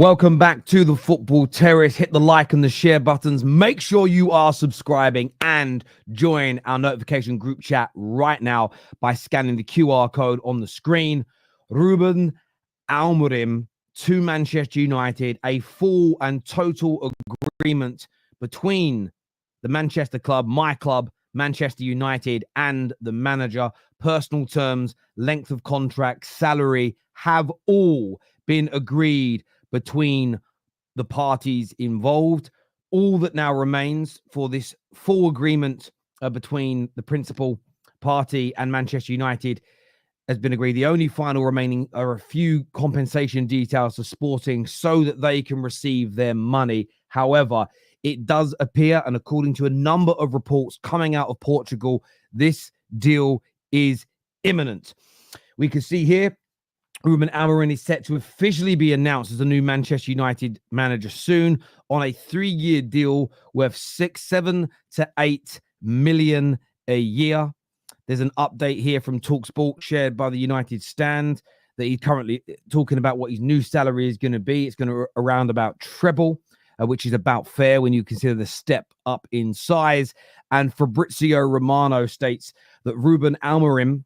Welcome back to the Football Terrace. Hit the like and the share buttons. Make sure you are subscribing and join our notification group chat right now by scanning the QR code on the screen. Ruben Amorim to Manchester United, a full and total agreement between the Manchester club, my club, Manchester United, and the manager. Personal terms, length of contract, salary have all been agreed between the parties involved. All that now remains for this full agreement between the principal party and Manchester United has been agreed. The only final remaining are a few compensation details for Sporting so that they can receive their money. However, it does appear, and according to a number of reports coming out of Portugal, this deal is imminent. We can see here Ruben Amorim is set to officially be announced as the new Manchester United manager soon on a 3-year deal worth 7 to 8 million a year. There's an update here from TalkSport shared by the United Stand that he's currently talking about what his new salary is going to be. It's going to around about treble, which is about fair when you consider the step up in size. And Fabrizio Romano states that Ruben Amorim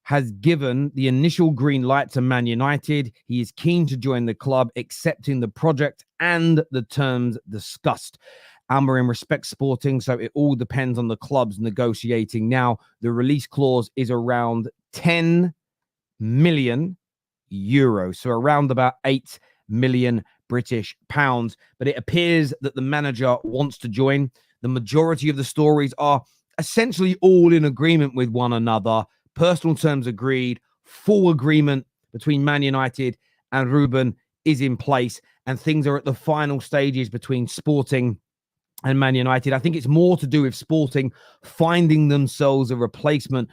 has given the initial green light to Man United. He is keen to join the club, accepting the project and the terms discussed. Amorim respects Sporting, so it all depends on the clubs negotiating. Now, the release clause is around 10 million euros, so around about 8 million British pounds. But it appears that the manager wants to join. The majority of the stories are essentially all in agreement with one another. Personal terms agreed, full agreement between Man United and Ruben is in place, and things are at the final stages between Sporting and Man United. I think it's more to do with Sporting finding themselves a replacement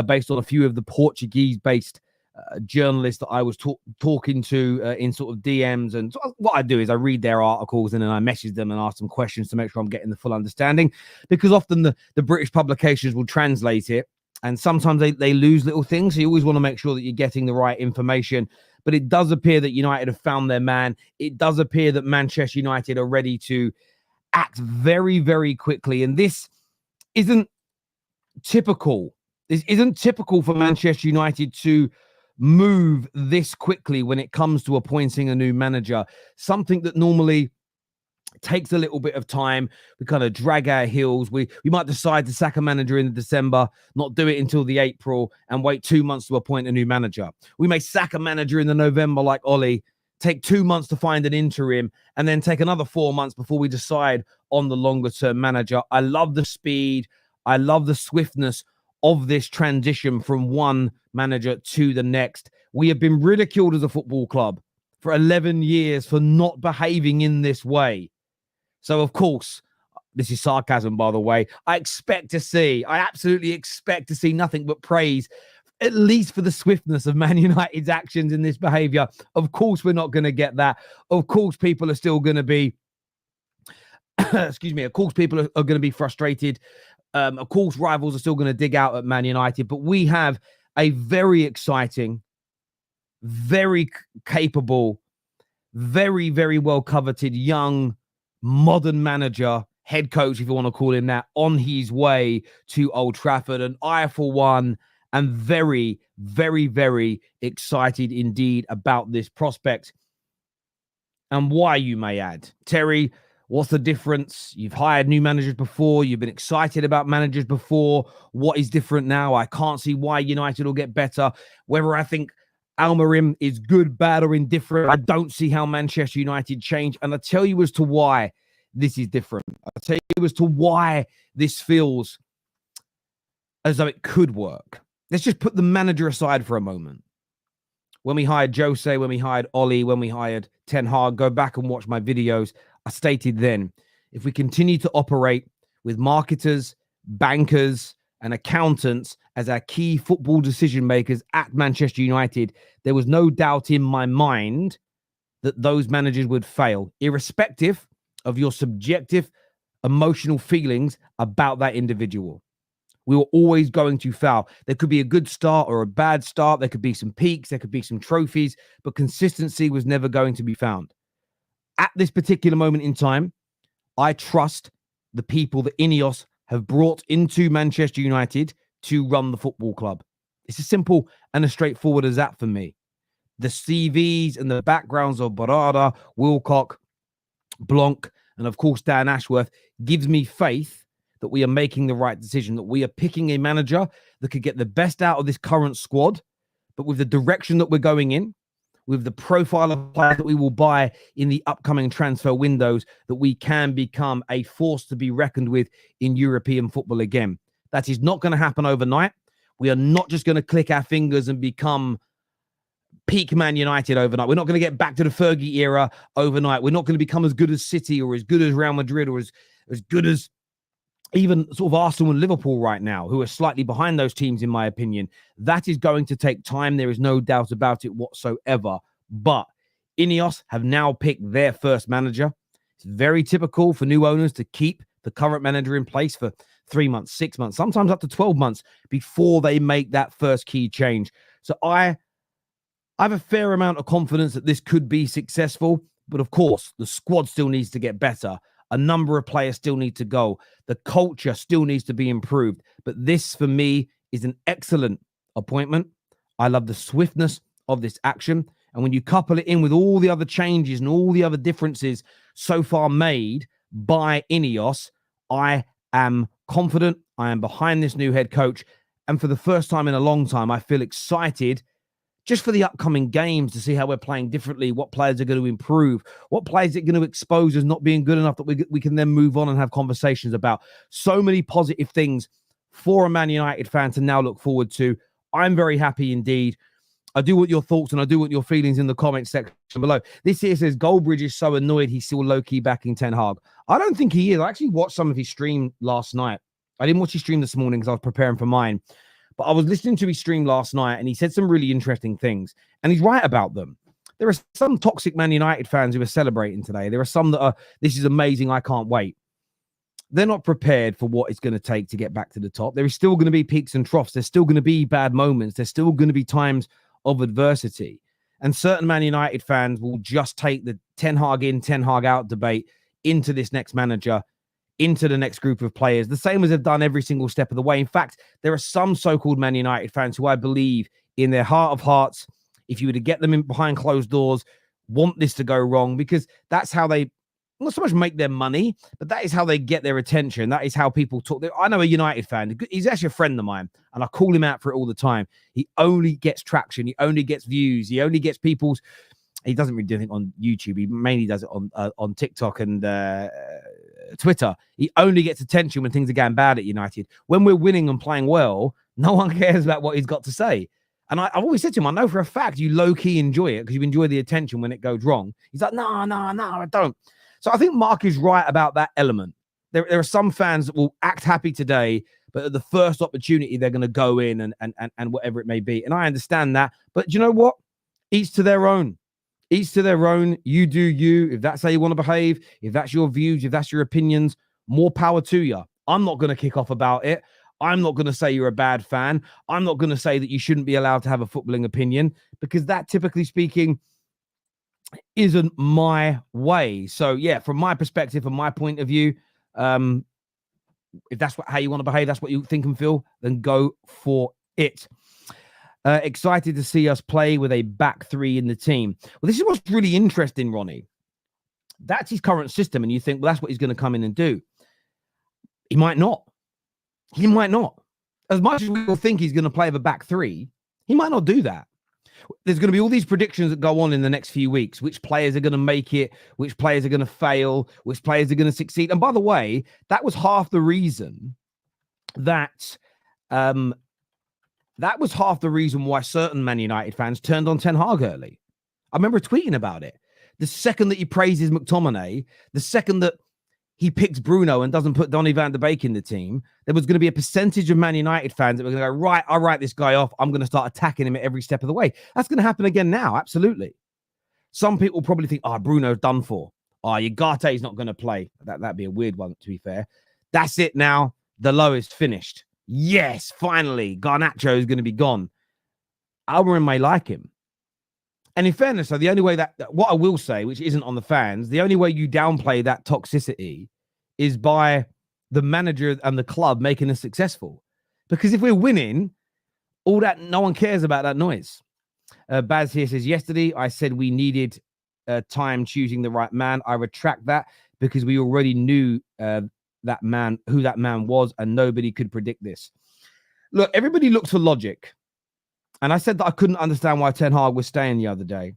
based on a few of the Portuguese-based journalists that I was talking to in sort of DMs. And what I do is I read their articles and then I message them and ask them questions to make sure I'm getting the full understanding, because often the British publications will translate it. And sometimes they lose little things. So you always want to make sure that you're getting the right information. But it does appear that United have found their man. It does appear that Manchester United are ready to act very, very quickly. And this isn't typical. This isn't typical for Manchester United to move this quickly when it comes to appointing a new manager. Something that normally takes a little bit of time. We kind of drag our heels. We might decide to sack a manager in December, not do it until the April, and wait 2 months to appoint a new manager. We may sack a manager in the November like Ollie, take 2 months to find an interim, and then take another 4 months before we decide on the longer term manager. I love the speed. I love the swiftness of this transition from one manager to the next. We have been ridiculed as a football club for 11 years for not behaving in this way. So, of course, this is sarcasm, by the way. I absolutely expect to see nothing but praise, at least for the swiftness of Man United's actions in this behavior. Of course, we're not going to get that. Of course, people are still going to be, of course, people are going to be frustrated. Of course, rivals are still going to dig out at Man United. But we have a very exciting, very capable, very, very well coveted young modern manager, head coach, if you want to call him that, on his way to Old Trafford. And I, for one, am very, very, very excited indeed about this prospect. And why, you may add. Terry, what's the difference? You've hired new managers before. You've been excited about managers before. What is different now? I can't see why United will get better. Whether I think Amorim is good, bad, or indifferent, I don't see how Manchester United change. And I'll tell you as to why this is different. I'll tell you as to why this feels as though it could work. Let's just put the manager aside for a moment. When we hired Jose, when we hired Ollie, when we hired Ten Hag, go back and watch my videos. I stated then, if we continue to operate with marketers, bankers, and accountants as our key football decision makers at Manchester United, there was no doubt in my mind that those managers would fail, irrespective of your subjective emotional feelings about that individual. We were always going to fail. There could be a good start or a bad start. There could be some peaks. There could be some trophies, but consistency was never going to be found. at this particular moment in time, I trust the people that Ineos have brought into Manchester United to run the football club. It's as simple and as straightforward as that for me. The CVs and the backgrounds of Barada, Wilcock, Blanc, and of course Dan Ashworth gives me faith that we are making the right decision, that we are picking a manager that could get the best out of this current squad, but with the direction that we're going in, with the profile of players that we will buy in the upcoming transfer windows, that we can become a force to be reckoned with in European football again. That is not going to happen overnight. We are not just going to click our fingers and become peak Man United overnight. We're not going to get back to the Fergie era overnight. We're not going to become as good as City or as good as Real Madrid or as good as even sort of Arsenal and Liverpool right now, who are slightly behind those teams, in my opinion. That is going to take time. There is no doubt about it whatsoever. But Ineos have now picked their first manager. It's very typical for new owners to keep the current manager in place for 3 months, 6 months, sometimes up to 12 months before they make that first key change. So I have a fair amount of confidence that this could be successful. But of course, the squad still needs to get better. A number of players still need to go. The culture still needs to be improved. But this, for me, is an excellent appointment. I love the swiftness of this action. And when you couple it in with all the other changes and all the other differences so far made by Ineos, I am confident. I am behind this new head coach. And for the first time in a long time, I feel excited just for the upcoming games to see how we're playing differently, what players are going to improve, what players are going to expose as not being good enough that we can then move on and have conversations about. So many positive things for a Man United fan to now look forward to. I'm very happy indeed. I do want your thoughts and I do want your feelings in the comments section below. This here says, Goldbridge is so annoyed he's still low-key backing Ten Hag. I don't think he is. I actually watched some of his stream last night. I didn't watch his stream this morning because I was preparing for mine. But I was listening to his stream last night and he said some really interesting things. And he's right about them. There are some toxic Man United fans who are celebrating today. There are some that are, this is amazing, I can't wait. They're not prepared for what it's going to take to get back to the top. There is still going to be peaks and troughs. There's still going to be bad moments. There's still going to be times of adversity. And certain Man United fans will just take the Ten Hag in, Ten Hag out debate into this next manager, into the next group of players, the same as they've done every single step of the way. In fact, there are some so-called Man United fans who I believe in their heart of hearts, if you were to get them in behind closed doors, want this to go wrong, because that's how they not so much make their money, but that is how they get their attention. That is how people talk. I know a United fan. He's actually a friend of mine, and I call him out for it all the time. He only gets traction. He only gets views. He only gets people's... He doesn't really do anything on YouTube. He mainly does it on TikTok and Twitter. He only gets attention when things are going bad at United. When we're winning and playing well, no one cares about what he's got to say. And I've always said to him, I know for a fact you low-key enjoy it because you enjoy the attention when it goes wrong. He's like, no, I don't. So I think Mark is right about that element. There are some fans that will act happy today, but at the first opportunity, they're going to go in and whatever it may be. And I understand that. But do you know what? Each to their own. Each to their own. You do you. If that's how you want to behave, if that's your views, if that's your opinions, more power to you. I'm not going to kick off about it. I'm not going to say you're a bad fan. I'm not going to say that you shouldn't be allowed to have a footballing opinion, because that, typically speaking, isn't my way. So, yeah, from my perspective, from my point of view, if that's how you want to behave, that's what you think and feel, then go for it. Excited to see us play with a back three in the team. Well, this is what's really interesting, Ronnie. That's his current system, and you think, well, that's what he's going to come in and do. He might not. He might not. As much as we all think he's going to play with a back three, he might not do that. There's going to be all these predictions that go on in the next few weeks. Which players are going to make it, which players are going to fail, which players are going to succeed. And by the way, that was half the reason that why certain Man United fans turned on Ten Hag early. I remember tweeting about it. The second that he praises McTominay, the second that he picks Bruno and doesn't put Donny van de Beek in the team, there was going to be a percentage of Man United fans that were going to go, right, I'll write this guy off. I'm going to start attacking him at every step of the way. That's going to happen again now, absolutely. Some people probably think, Bruno's done for. Ugarte is not going to play. That'd be a weird one, to be fair. That's it now. The low is finished. Yes, finally, Garnacho is going to be gone. Amorim may like him. And in fairness, so the only way what I will say, which isn't on the fans, the only way you downplay that toxicity is by the manager and the club making us successful. Because if we're winning, all that, no one cares about that noise. Baz here says, yesterday I said we needed time choosing the right man. I retract that because we already knew who that man was, and nobody could predict this. Look, everybody looks for logic. And I said that I couldn't understand why Ten Hag was staying the other day.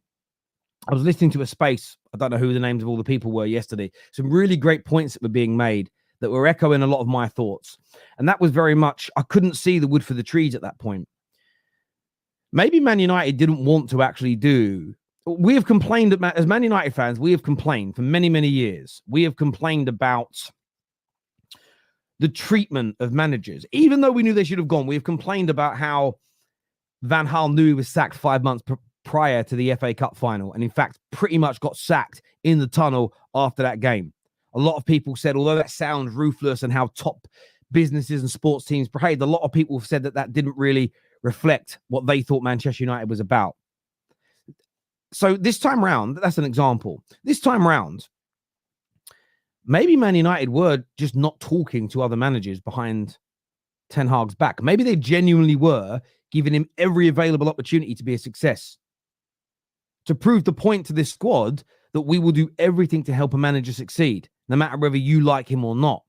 I was listening to a space. I don't know who the names of all the people were yesterday. Some really great points that were being made that were echoing a lot of my thoughts. And that was very much, I couldn't see the wood for the trees at that point. Maybe Man United didn't want to actually do. We have complained, as Man United fans, we have complained for many, many years. We have complained about the treatment of managers. Even though we knew they should have gone, we have complained about how Van Gaal knew he was sacked 5 months prior to the FA Cup final, and in fact, pretty much got sacked in the tunnel after that game. A lot of people said, although that sounds ruthless and how top businesses and sports teams behaved, a lot of people said that didn't really reflect what they thought Manchester United was about. So this time round, that's an example. This time round, maybe Man United were just not talking to other managers behind Ten Hag's back. Maybe they genuinely were giving him every available opportunity to be a success. To prove the point to this squad that we will do everything to help a manager succeed, no matter whether you like him or not.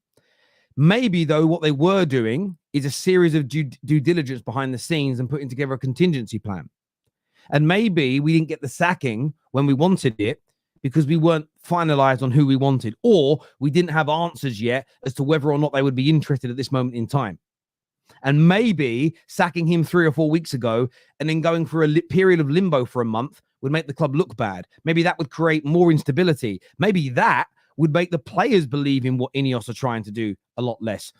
Maybe, though, what they were doing is a series of due diligence behind the scenes and putting together a contingency plan. And maybe we didn't get the sacking when we wanted it because we weren't finalized on who we wanted, or we didn't have answers yet as to whether or not they would be interested at this moment in time. And maybe sacking him 3 or 4 weeks ago and then going for a period of limbo for a month would make the club look bad. Maybe that would create more instability. Maybe that would make the players believe in what Ineos are trying to do a lot less.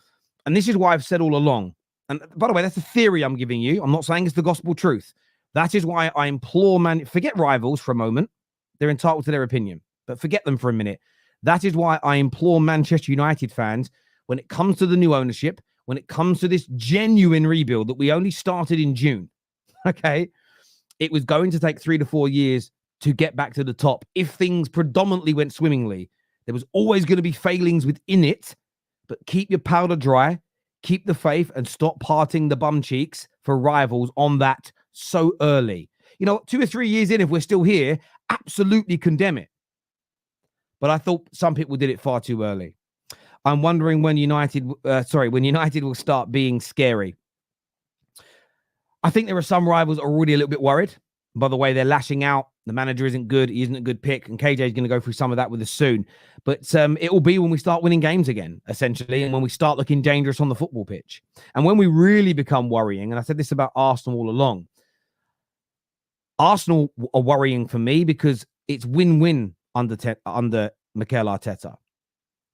And this is why I've said all along. And by the way, that's a theory I'm giving you. I'm not saying it's the gospel truth. That is why I implore forget rivals for a moment. They're entitled to their opinion, but forget them for a minute. That is why I implore Manchester United fans, when it comes to the new ownership, when it comes to this genuine rebuild that we only started in June, okay, it was going to take 3 to 4 years to get back to the top. If things predominantly went swimmingly, there was always going to be failings within it, but keep your powder dry, keep the faith, and stop parting the bum cheeks for rivals on that so early. 2 or 3 years in, if we're still here, absolutely condemn it. But I thought some people did it far too early. I'm wondering when United will start being scary. I think there are some rivals already a little bit worried by the way they're lashing out. The manager isn't good. He isn't a good pick. And KJ is going to go through some of that with us soon. But it will be when we start winning games again, essentially, and when we start looking dangerous on the football pitch. And when we really become worrying, and I said this about Arsenal all along, Arsenal are worrying for me because it's win-win under Mikel Arteta.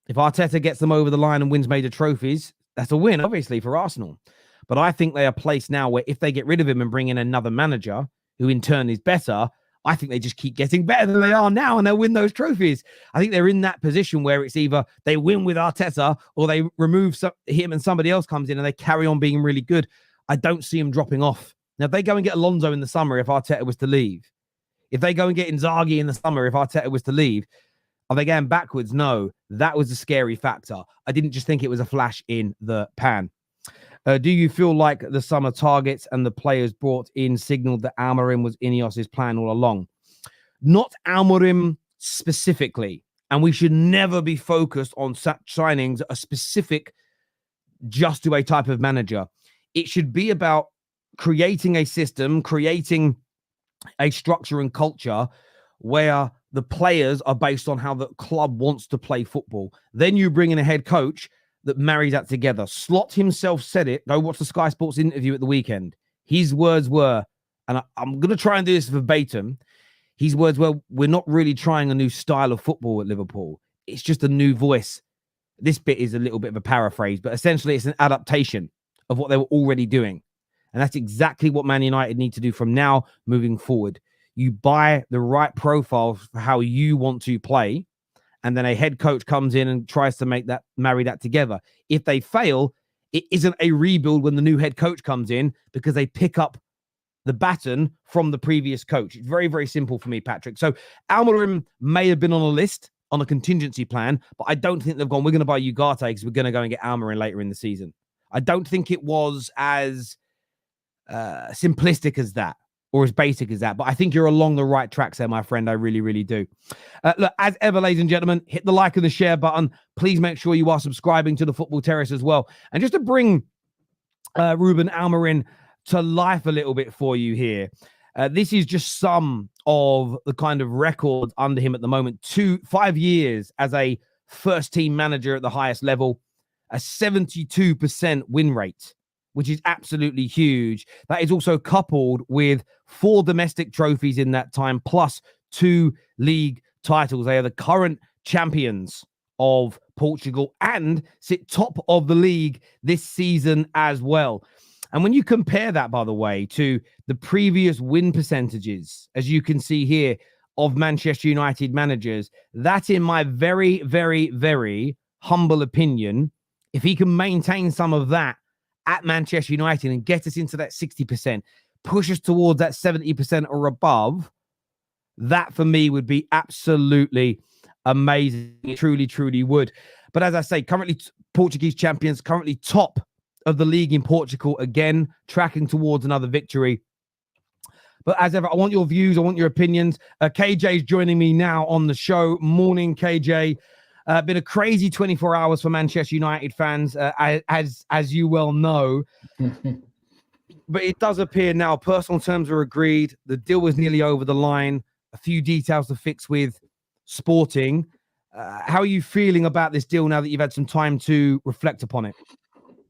If Arteta gets them over the line and wins major trophies, that's a win, obviously, for Arsenal. But I think they are placed now where if they get rid of him and bring in another manager, who in turn is better, I think they just keep getting better than they are now and they'll win those trophies. I think they're in that position where it's either they win with Arteta or they remove him and somebody else comes in and they carry on being really good. I don't see them dropping off. Now, if they go and get Alonso in the summer, if Arteta was to leave, if they go and get Inzaghi in the summer, if Arteta was to leave, are they going backwards? No, that was a scary factor. I didn't just think it was a flash in the pan. Do you feel like the summer targets and the players brought in signaled that Amorim was Ineos' plan all along? Not Amorim specifically. And we should never be focused on signings a specific just to a type of manager. It should be about creating a system, creating a structure and culture where the players are based on how the club wants to play football. Then you bring in a head coach that marries that together. Slot himself said it. Go watch the Sky Sports interview at the weekend. His words were, and I'm going to try and do this verbatim. His words were, we're not really trying a new style of football at Liverpool. It's just a new voice. This bit is a little bit of a paraphrase, but essentially it's an adaptation of what they were already doing. And that's exactly what Man United need to do from now moving forward. You buy the right profile for how you want to play, and then a head coach comes in and tries to marry that together. If they fail, it isn't a rebuild when the new head coach comes in because they pick up the baton from the previous coach. It's very, very simple for me, Patrick. So Amorim may have been on a list, on a contingency plan, but I don't think they've gone, we're going to buy Ugarte because we're going to go and get Amorim later in the season. I don't think it was as simplistic as that or as basic as that, but I think you're along the right tracks there, my friend. I really, really do. Look, as ever, ladies and gentlemen, hit the like and the share button. Please make sure you are subscribing to the Football Terrace as well. And just to bring Ruben Amorim to life a little bit for you here, this is just some of the kind of records under him at the moment. 5 years as a first-team manager at the highest level, a 72% win rate, which is absolutely huge. That is also coupled with 4 domestic trophies in that time, plus 2 league titles. They are the current champions of Portugal and sit top of the league this season as well. And when you compare that, by the way, to the previous win percentages, as you can see here, of Manchester United managers, that, in my very, very, very humble opinion, if he can maintain some of that at Manchester United and get us into that 60%, push us towards that 70% or above, that for me would be absolutely amazing. It truly, truly would. But as I say, currently Portuguese champions, currently top of the league in Portugal, again, tracking towards another victory. But as ever, I want your views. I want your opinions. KJ is joining me now on the show. Morning, KJ. Been a crazy 24 hours for Manchester United fans, as you well know. But it does appear now personal terms are agreed. The deal was nearly over the line. A few details to fix with Sporting. How are you feeling about this deal now that you've had some time to reflect upon it?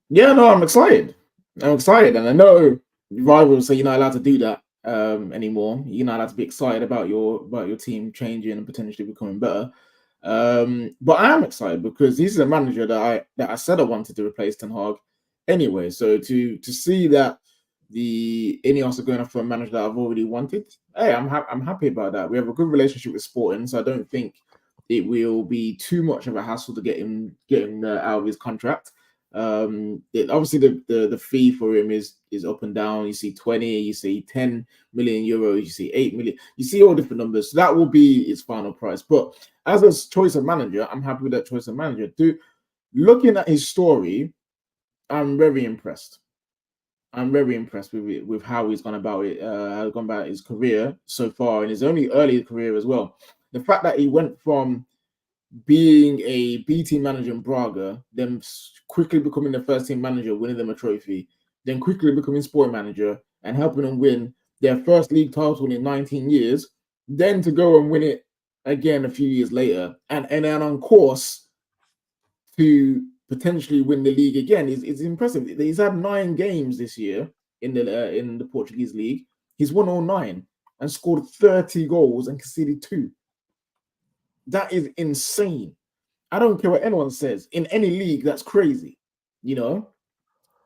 Yeah, no, I'm excited. And I know rivals say you're not allowed to do that anymore. You're not allowed to be excited about your team changing and potentially becoming better. But I am excited because he's a manager that I said I wanted to replace Ten Hag anyway. So to see that the Ineos are going after a manager that I've already wanted, hey, I'm happy about that. We have a good relationship with Sporting, so I don't think it will be too much of a hassle to get him out of his contract. Obviously the fee for him is up and down. You see 20, you see 10 million euros, you see 8 million, you see all different numbers. So that will be its final price. But as a choice of manager, I'm happy with that choice of manager. Looking at his story, I'm very impressed. I'm very impressed with how he's gone about it, how he's gone about his career so far, and his only early career as well. The fact that he went from being a B team manager in Braga, then quickly becoming the first team manager, winning them a trophy, then quickly becoming sport manager and helping them win their first league title in 19 years, then to go and win it again a few years later, and then on course to potentially win the league again is impressive. He's had 9 games this year in the Portuguese league. He's won all 9 and scored 30 goals and conceded 2. That is insane. I don't care what anyone says. In any league, that's crazy, you know?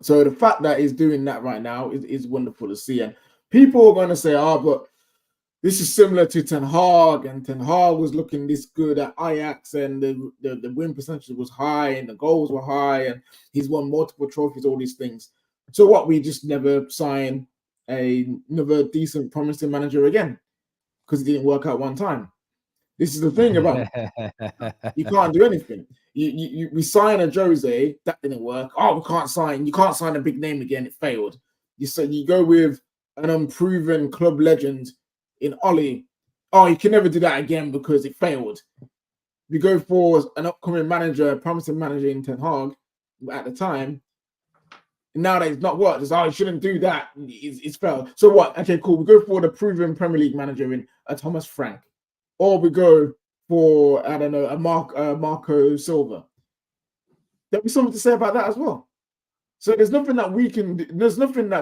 So the fact that he's doing that right now is wonderful to see. And people are going to say, but this is similar to Ten Hag, and Ten Hag was looking this good at Ajax, and the win percentage was high, and the goals were high, and he's won multiple trophies, all these things. So what, we just never sign another decent, promising manager again because it didn't work out one time. This is the thing about you can't do anything. We sign a Jose, that didn't work. You can't sign a big name again, it failed. You go with an unproven club legend in Oli. You can never do that again because it failed. We go for an upcoming manager, a promising manager in Ten Hag at the time. Now that it's not worked, you shouldn't do that. It's failed. So what? Okay, cool. We go for the proven Premier League manager in Thomas Frank. Or we go for, I don't know, a Marco Silva. There'll be something to say about that as well. So there's nothing that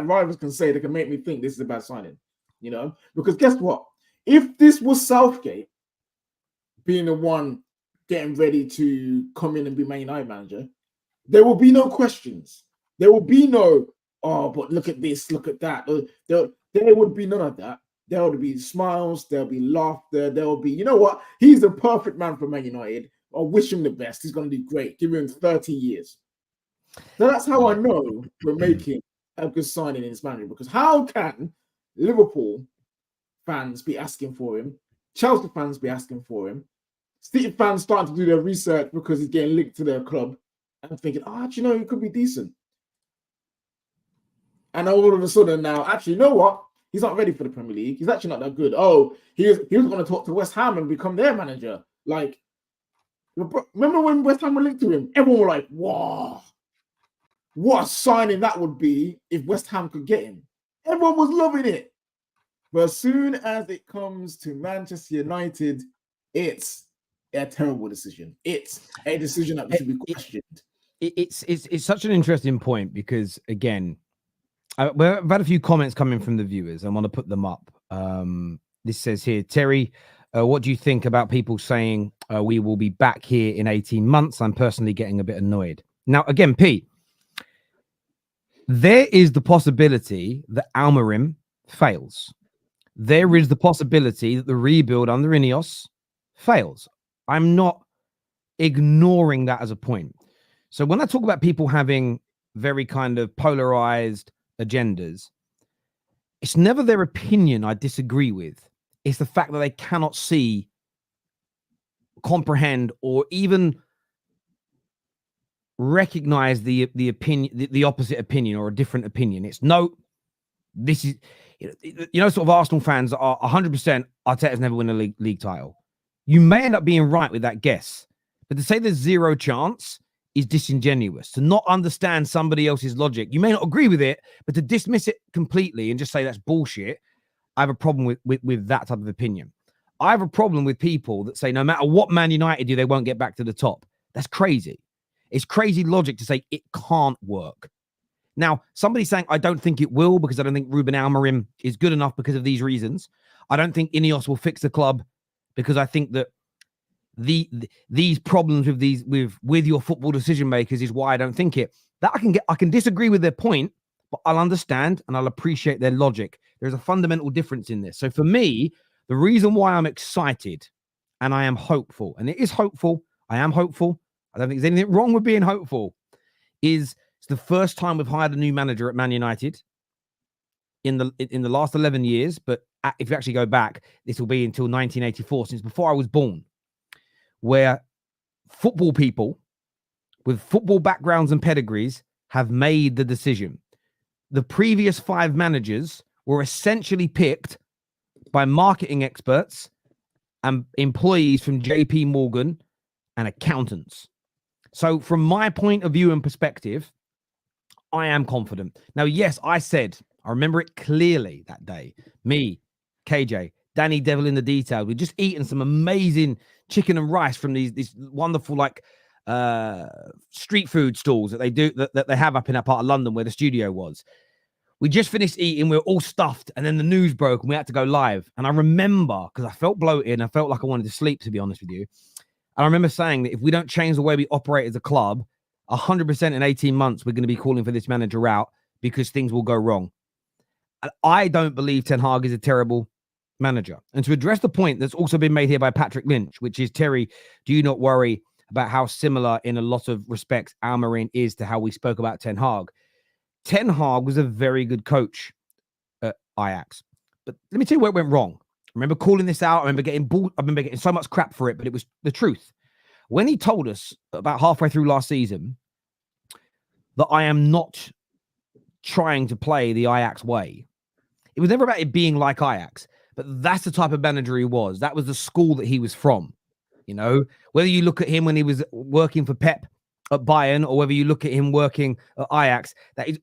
rivals can say that can make me think this is a bad signing, you know? Because guess what? If this was Southgate being the one getting ready to come in and be Man United manager, there will be no questions. There will be no, but look at this, look at that. There would be none of that. There will be smiles, there'll be laughter, there'll be, you know what? He's a perfect man for Man United. I wish him the best. He's going to do great. Give him 30 years. So that's how I know we're making a good signing in this manager. Because how can Liverpool fans be asking for him. Chelsea fans be asking for him. City fans starting to do their research because he's getting linked to their club and thinking, do you know, he could be decent. And all of a sudden now, actually, you know what? He's not ready for the Premier League. He's actually not that good. Oh, he was going to talk to West Ham and become their manager. Like, remember when West Ham were linked to him? Everyone were like, wow, what a signing that would be if West Ham could get him. Everyone was loving it. But as soon as it comes to Manchester United, it's a terrible decision. It's a decision that should be questioned. It's such an interesting point because, again, I've had a few comments coming from the viewers. I want to put them up. This says here, Terry, what do you think about people saying we will be back here in 18 months? I'm personally getting a bit annoyed. Now, again, Pete, there is the possibility that Amorim fails. There is the possibility that the rebuild under Ineos fails. I'm not ignoring that as a point. So when I talk about people having very kind of polarized agendas, it's never their opinion I disagree with. It's the fact that they cannot see, comprehend, or even recognize the opinion, the opposite opinion or a different opinion. It's no, this is, sort of Arsenal fans are 100% Arteta's never win a league title. You may end up being right with that guess, but to say there's zero chance is disingenuous. To not understand somebody else's logic, you may not agree with it, but to dismiss it completely and just say that's bullshit, I have a problem with that type of opinion. I have a problem with people that say no matter what Man United do, they won't get back to the top. That's crazy. It's crazy logic to say it can't work. Now, somebody's saying, I don't think it will because I don't think Ruben Amorim is good enough because of these reasons. I don't think Ineos will fix the club because I think that these problems with your football decision makers is why I don't think it. That I can disagree with their point, but I'll understand and I'll appreciate their logic. There's a fundamental difference in this. So for me, the reason why I'm excited and I am hopeful, and it is hopeful, I am hopeful, I don't think there's anything wrong with being hopeful, is it's the first time we've hired a new manager at Man United in the last 11 years. But if you actually go back, this will be until 1984, since before I was born, where football people with football backgrounds and pedigrees have made the decision. The previous 5 managers were essentially picked by marketing experts and employees from JP Morgan and accountants. So from my point of view and perspective, I am confident. Now, yes, I remember it clearly that day. Me, KJ, Danny Devil in the detail. We'd just eaten some amazing chicken and rice from these wonderful street food stalls that they do that they have up in that part of London where the studio was. We just finished eating. We were all stuffed, and then the news broke, and we had to go live. And I remember, because I felt bloated and I felt like I wanted to sleep, to be honest with you. And I remember saying that if we don't change the way we operate as a club, 100% in 18 months, we're going to be calling for this manager out because things will go wrong. And I don't believe Ten Hag is a terrible manager. And to address the point that's also been made here by Patrick Lynch, which is, Terry, do you not worry about how similar in a lot of respects Amorim is to how we spoke about Ten Hag? Ten Hag was a very good coach at Ajax. But let me tell you where it went wrong. I remember calling this out. I remember getting so much crap for it, but it was the truth. When he told us about halfway through last season that I am not trying to play the Ajax way, it was never about it being like Ajax, but that's the type of manager he was. That was the school that he was from. You know, whether you look at him when he was working for Pep at Bayern or whether you look at him working at Ajax,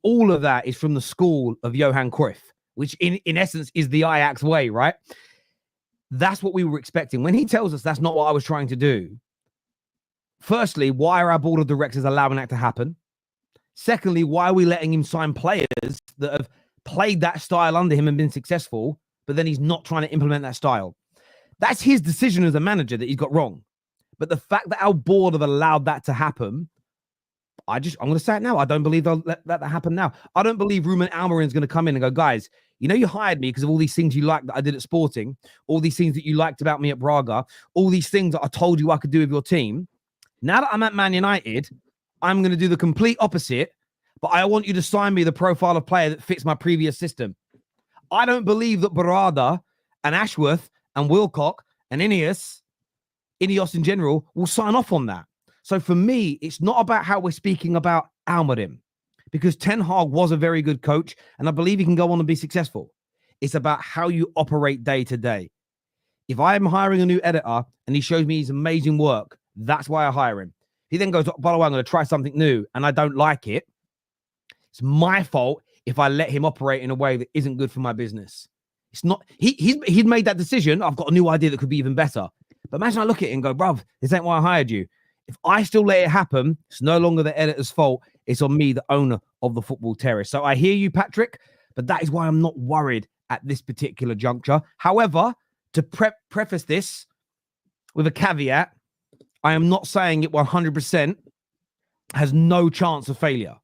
all of that is from the school of Johan Cruyff, which in essence is the Ajax way, right? That's what we were expecting. When he tells us that's not what I was trying to do, firstly, why are our board of directors allowing that to happen? Secondly, why are we letting him sign players that have played that style under him and been successful, but then he's not trying to implement that style? That's his decision as a manager that he's got wrong. But the fact that our board have allowed that to happen, I'm going to say it now. I don't believe they'll let that happen now. I don't believe Ruben Amorim is going to come in and go, guys, you know, you hired me because of all these things you liked that I did at Sporting, all these things that you liked about me at Braga, all these things that I told you I could do with your team. Now that I'm at Man United, I'm going to do the complete opposite, but I want you to sign me the profile of player that fits my previous system. I don't believe that Barada and Ashworth and Wilcock and Ineos in general will sign off on that. So for me, it's not about how we're speaking about Amorim, because Ten Hag was a very good coach, and I believe he can go on and be successful. It's about how you operate day to day. If I'm hiring a new editor and he shows me his amazing work, that's why I hire him. He then goes, by the way, I'm going to try something new and I don't like it. It's my fault if I let him operate in a way that isn't good for my business. It's not, he'd made that decision. I've got a new idea that could be even better. But imagine I look at it and go, bruv, this ain't why I hired you. If I still let it happen, it's no longer the editor's fault. It's on me, the owner of the Football Terrace. So I hear you, Patrick, but that is why I'm not worried at this particular juncture. However, to preface this with a caveat, I am not saying it 100% has no chance of failure.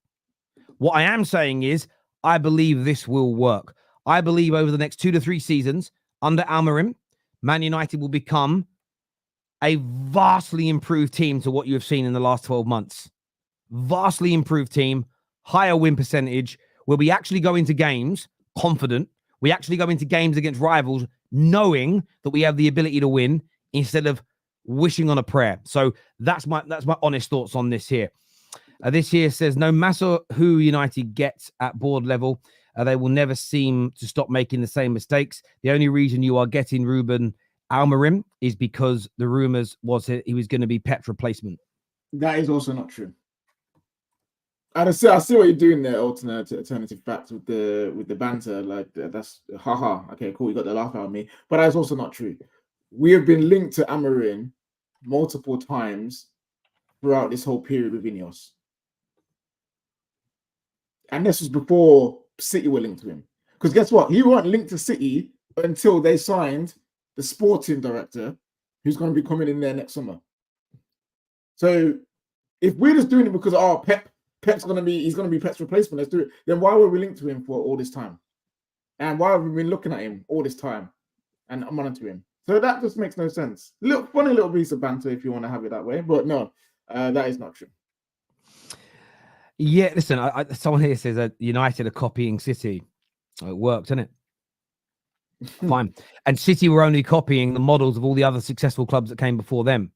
What I am saying is I believe this will work. I believe over the next 2 to 3 seasons under Amorim, Man United will become a vastly improved team to what you have seen in the last 12 months. Vastly improved team, higher win percentage, where we actually go into games confident. We actually go into games against rivals knowing that we have the ability to win instead of wishing on a prayer. So that's my honest thoughts on this here. This here says, no matter who United gets at board level, they will never seem to stop making the same mistakes. The only reason you are getting Ruben Amorim is because the rumors was he was going to be Pep's replacement. That is also not true. I see what you're doing there, alternative facts with the banter. Like that's haha. Okay, cool. You got the laugh out of me, but that's also not true. We have been linked to Amorim multiple times throughout this whole period with Ineos, and this was before City were linked to him. Because guess what? He weren't linked to City until they signed the sporting director, who's going to be coming in there next summer. So if we're just doing it because Pep's going to be Pep's replacement, let's do it. Then why were we linked to him for all this time? And why have we been looking at him all this time and monitoring him? So that just makes no sense. Funny little piece of banter if you want to have it that way, but no, that is not true. Yeah, listen, someone here says that United are copying City. Oh, it worked, didn't it? Fine. And City were only copying the models of all the other successful clubs that came before them.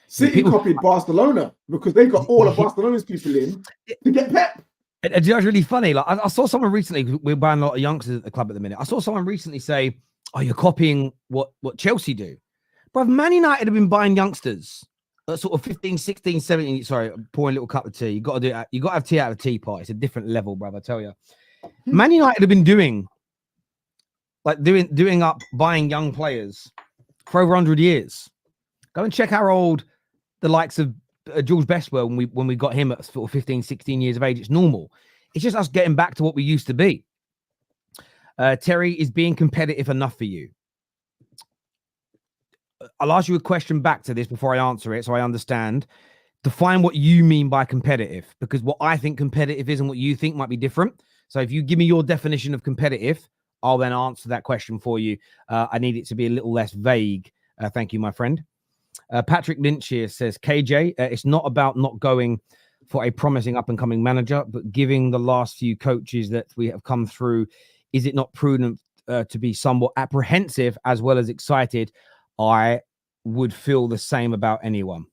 City copied Barcelona because they got all of Barcelona's people in to get Pep. It's really funny. Like I saw someone recently, we're buying a lot of youngsters at the club at the minute. I saw someone recently say, oh, you're copying what Chelsea do. But Man United have been buying youngsters at sort of 15, 16, 17. Sorry, I'm pouring a little cup of tea. You got to do it. You got to have tea out of a teapot. It's a different level, brother, I tell you. Man United have been doing up buying young players for over 100 years. Go and check how old the likes of George Best were when we got him at sort of 15, 16 years of age. It's normal. It's just us getting back to what we used to be. Terry, is being competitive enough for you? I'll ask you a question back to this before I answer it so I understand. Define what you mean by competitive, because what I think competitive is and what you think might be different. So if you give me your definition of competitive, I'll then answer that question for you. I need it to be a little less vague. Thank you, my friend. Patrick Lynch here says, KJ, it's not about not going for a promising up-and-coming manager, but giving the last few coaches that we have come through, is it not prudent to be somewhat apprehensive as well as excited? I would feel the same about anyone.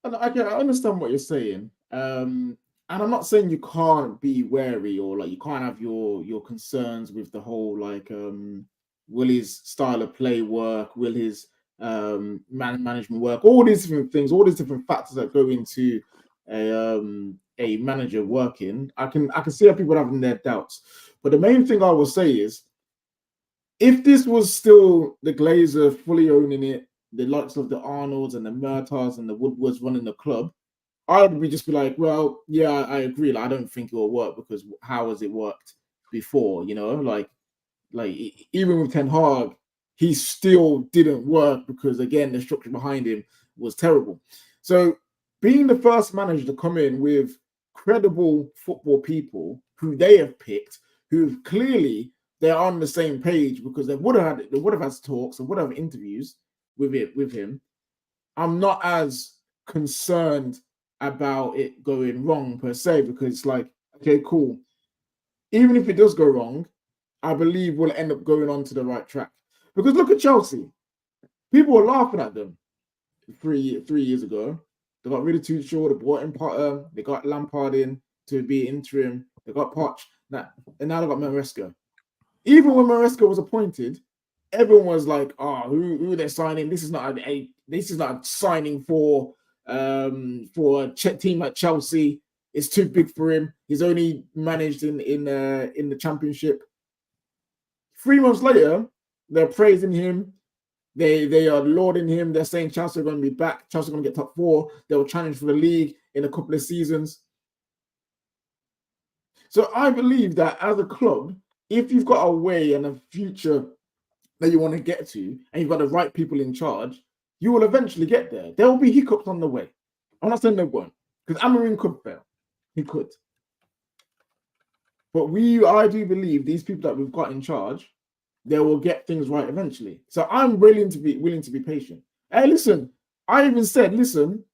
And I understand what you're saying. And I'm not saying you can't be wary or like you can't have your concerns with the whole will his style of play work? Will his management work? All these different things, all these different factors that go into a manager working. I can see how people having their doubts. But the main thing I will say is, if this was still the Glazer fully owning it, the likes of the Arnolds and the Murtaughs and the Woodwards running the club, I would just be like, well, yeah, I agree. Like, I don't think it will work because how has it worked before? You know, like even with Ten Hag, he still didn't work because, again, the structure behind him was terrible. So being the first manager to come in with credible football people who they have picked, who clearly they're on the same page because they would have had talks and would have interviews with him. I'm not as concerned about it going wrong per se, because it's like, okay, cool. Even if it does go wrong, I believe will end up going on to the right track. Because look at Chelsea. People were laughing at them 3 years ago. They got really too short. They brought in Potter. They got Lampard in to be interim. They got Poch. And now they got Mancherster. Even when Mancherster was appointed, everyone was like, "Oh, who they're signing? This is not a signing for a team like Chelsea. It's too big for him. He's only managed in the Championship." 3 months later, they're praising him. They are lauding him. They're saying Chelsea are going to be back. Chelsea are going to get top 4. They will challenge for the league in a couple of seasons. So I believe that as a club, if you've got a way and a future that you want to get to, and you've got the right people in charge, you will eventually get there. There will be hiccups on the way. I'm not saying there won't, because Amorim could fail. He could. But I do believe these people that we've got in charge, they will get things right eventually. So I'm willing to be patient. Hey, listen, I even said, listen,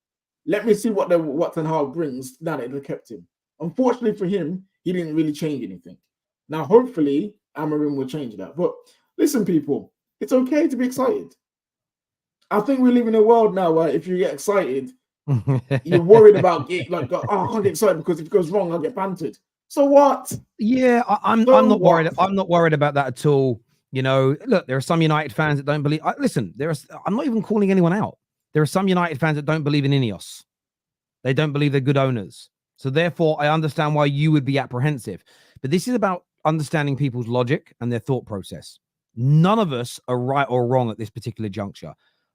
let me see what Ten Hag brings now that they kept him. Unfortunately for him, he didn't really change anything. Now, hopefully, Amorim will change that. But listen, people, it's okay to be excited. I think we live in a world now where if you get excited, you're worried about it. Like, oh, I can't get excited because if it goes wrong, I'll get bantered. So what? Yeah, I'm not worried. I'm not worried about that at all. You know, look, there are some United fans that don't believe. Listen, I'm not even calling anyone out. There are some United fans that don't believe in Ineos. They don't believe they're good owners. So therefore, I understand why you would be apprehensive. But this is about understanding people's logic and their thought process. None of us are right or wrong at this particular juncture.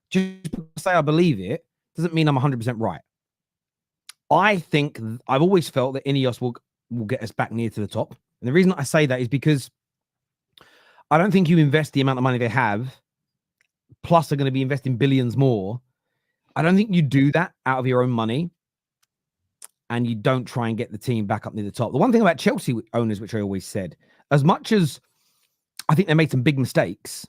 Just because I say I believe it doesn't mean I'm 100% right. I think I've always felt that Ineos will get us back near to the top. And the reason I say that is because I don't think you invest the amount of money they have, plus they're going to be investing billions more. I don't think you do that out of your own money, and you don't try and get the team back up near the top. The one thing about Chelsea owners, which I always said, as much as I think they made some big mistakes,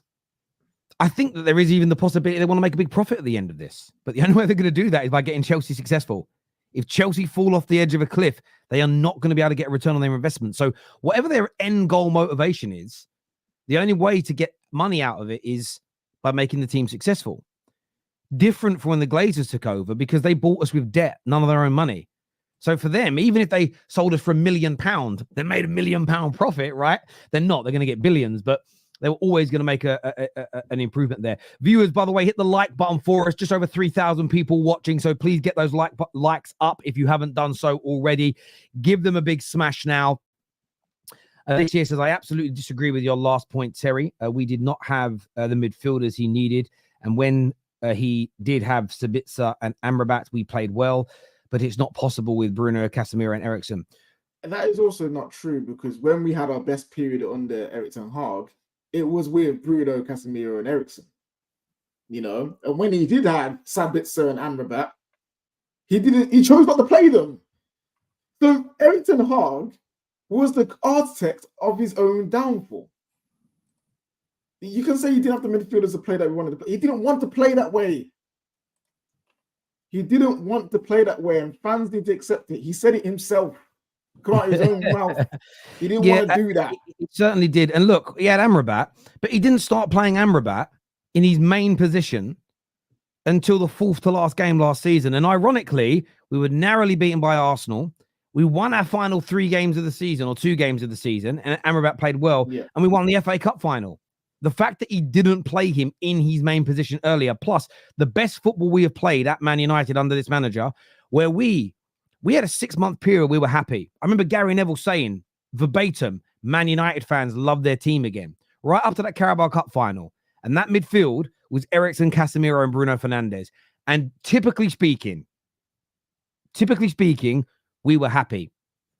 I think that there is even the possibility they want to make a big profit at the end of this. But the only way they're going to do that is by getting Chelsea successful. If Chelsea fall off the edge of a cliff, they are not going to be able to get a return on their investment. So whatever their end goal motivation is, the only way to get money out of it is by making the team successful. Different from when the Glazers took over, because they bought us with debt, none of their own money. So for them, even if they sold us for £1 million, they made £1 million profit, right? They're not. They're going to get billions, but they were always going to make an improvement there. Viewers, by the way, hit the like button for us. Just over 3,000 people watching, so please get those likes up if you haven't done so already. Give them a big smash now. This year says, I absolutely disagree with your last point, Terry. We did not have the midfielders he needed. And when he did have Sabitzer and Amrabat, we played well. But it's not possible with Bruno, Casemiro, and Eriksen. And that is also not true, because when we had our best period under Erik ten Hag, it was with Bruno, Casemiro, and Eriksen. You know, and when he did have Sabitzer and Amrabat, he chose not to play them. So Erik ten Hag was the architect of his own downfall. You can say he didn't have the midfielders to play that we wanted to play. He didn't want to play that way. He didn't want to play that way, and fans need to accept it. He said it himself. Come out of his own mouth. He didn't want to do that. He certainly did. And look, he had Amrabat, but he didn't start playing Amrabat in his main position until the 4th to last game last season. And ironically, we were narrowly beaten by Arsenal. We won our final 3 games of the season, or 2 games of the season, and Amrabat played well, and we won the FA Cup final. The fact that he didn't play him in his main position earlier, plus the best football we have played at Man United under this manager, where we had a 6-month period we were happy. I remember Gary Neville saying, verbatim, Man United fans love their team again, right up to that Carabao Cup final. And that midfield was Eriksen, Casemiro, and Bruno Fernandes. And typically speaking, we were happy.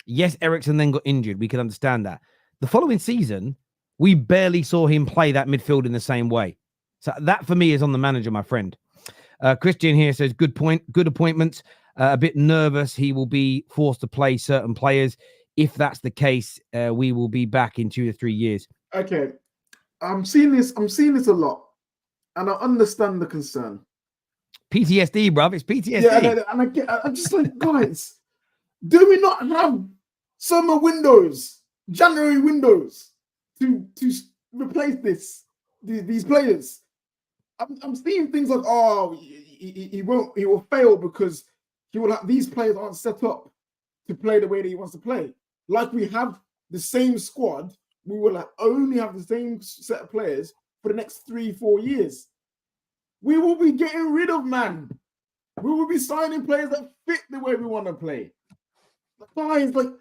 Yes, Eriksen then got injured. We could understand that. The following season, we barely saw him play that midfield in the same way. So that for me is on the manager, my friend. Christian here says, good point, good appointment. A bit nervous. He will be forced to play certain players. If that's the case, we will be back in 2 to 3 years. Okay. I'm seeing this a lot. And I understand the concern. PTSD, bruv. It's PTSD. Yeah, and I'm just like, guys, do we not have summer windows, January windows? to replace these players. I'm seeing things like, oh, he will fail because these players aren't set up to play the way that he wants to play. Like we have the same squad, we will only have the same set of players for the next 3-4 years. We will be getting rid of man. We will be signing players that fit the way we want to play. Guys, like,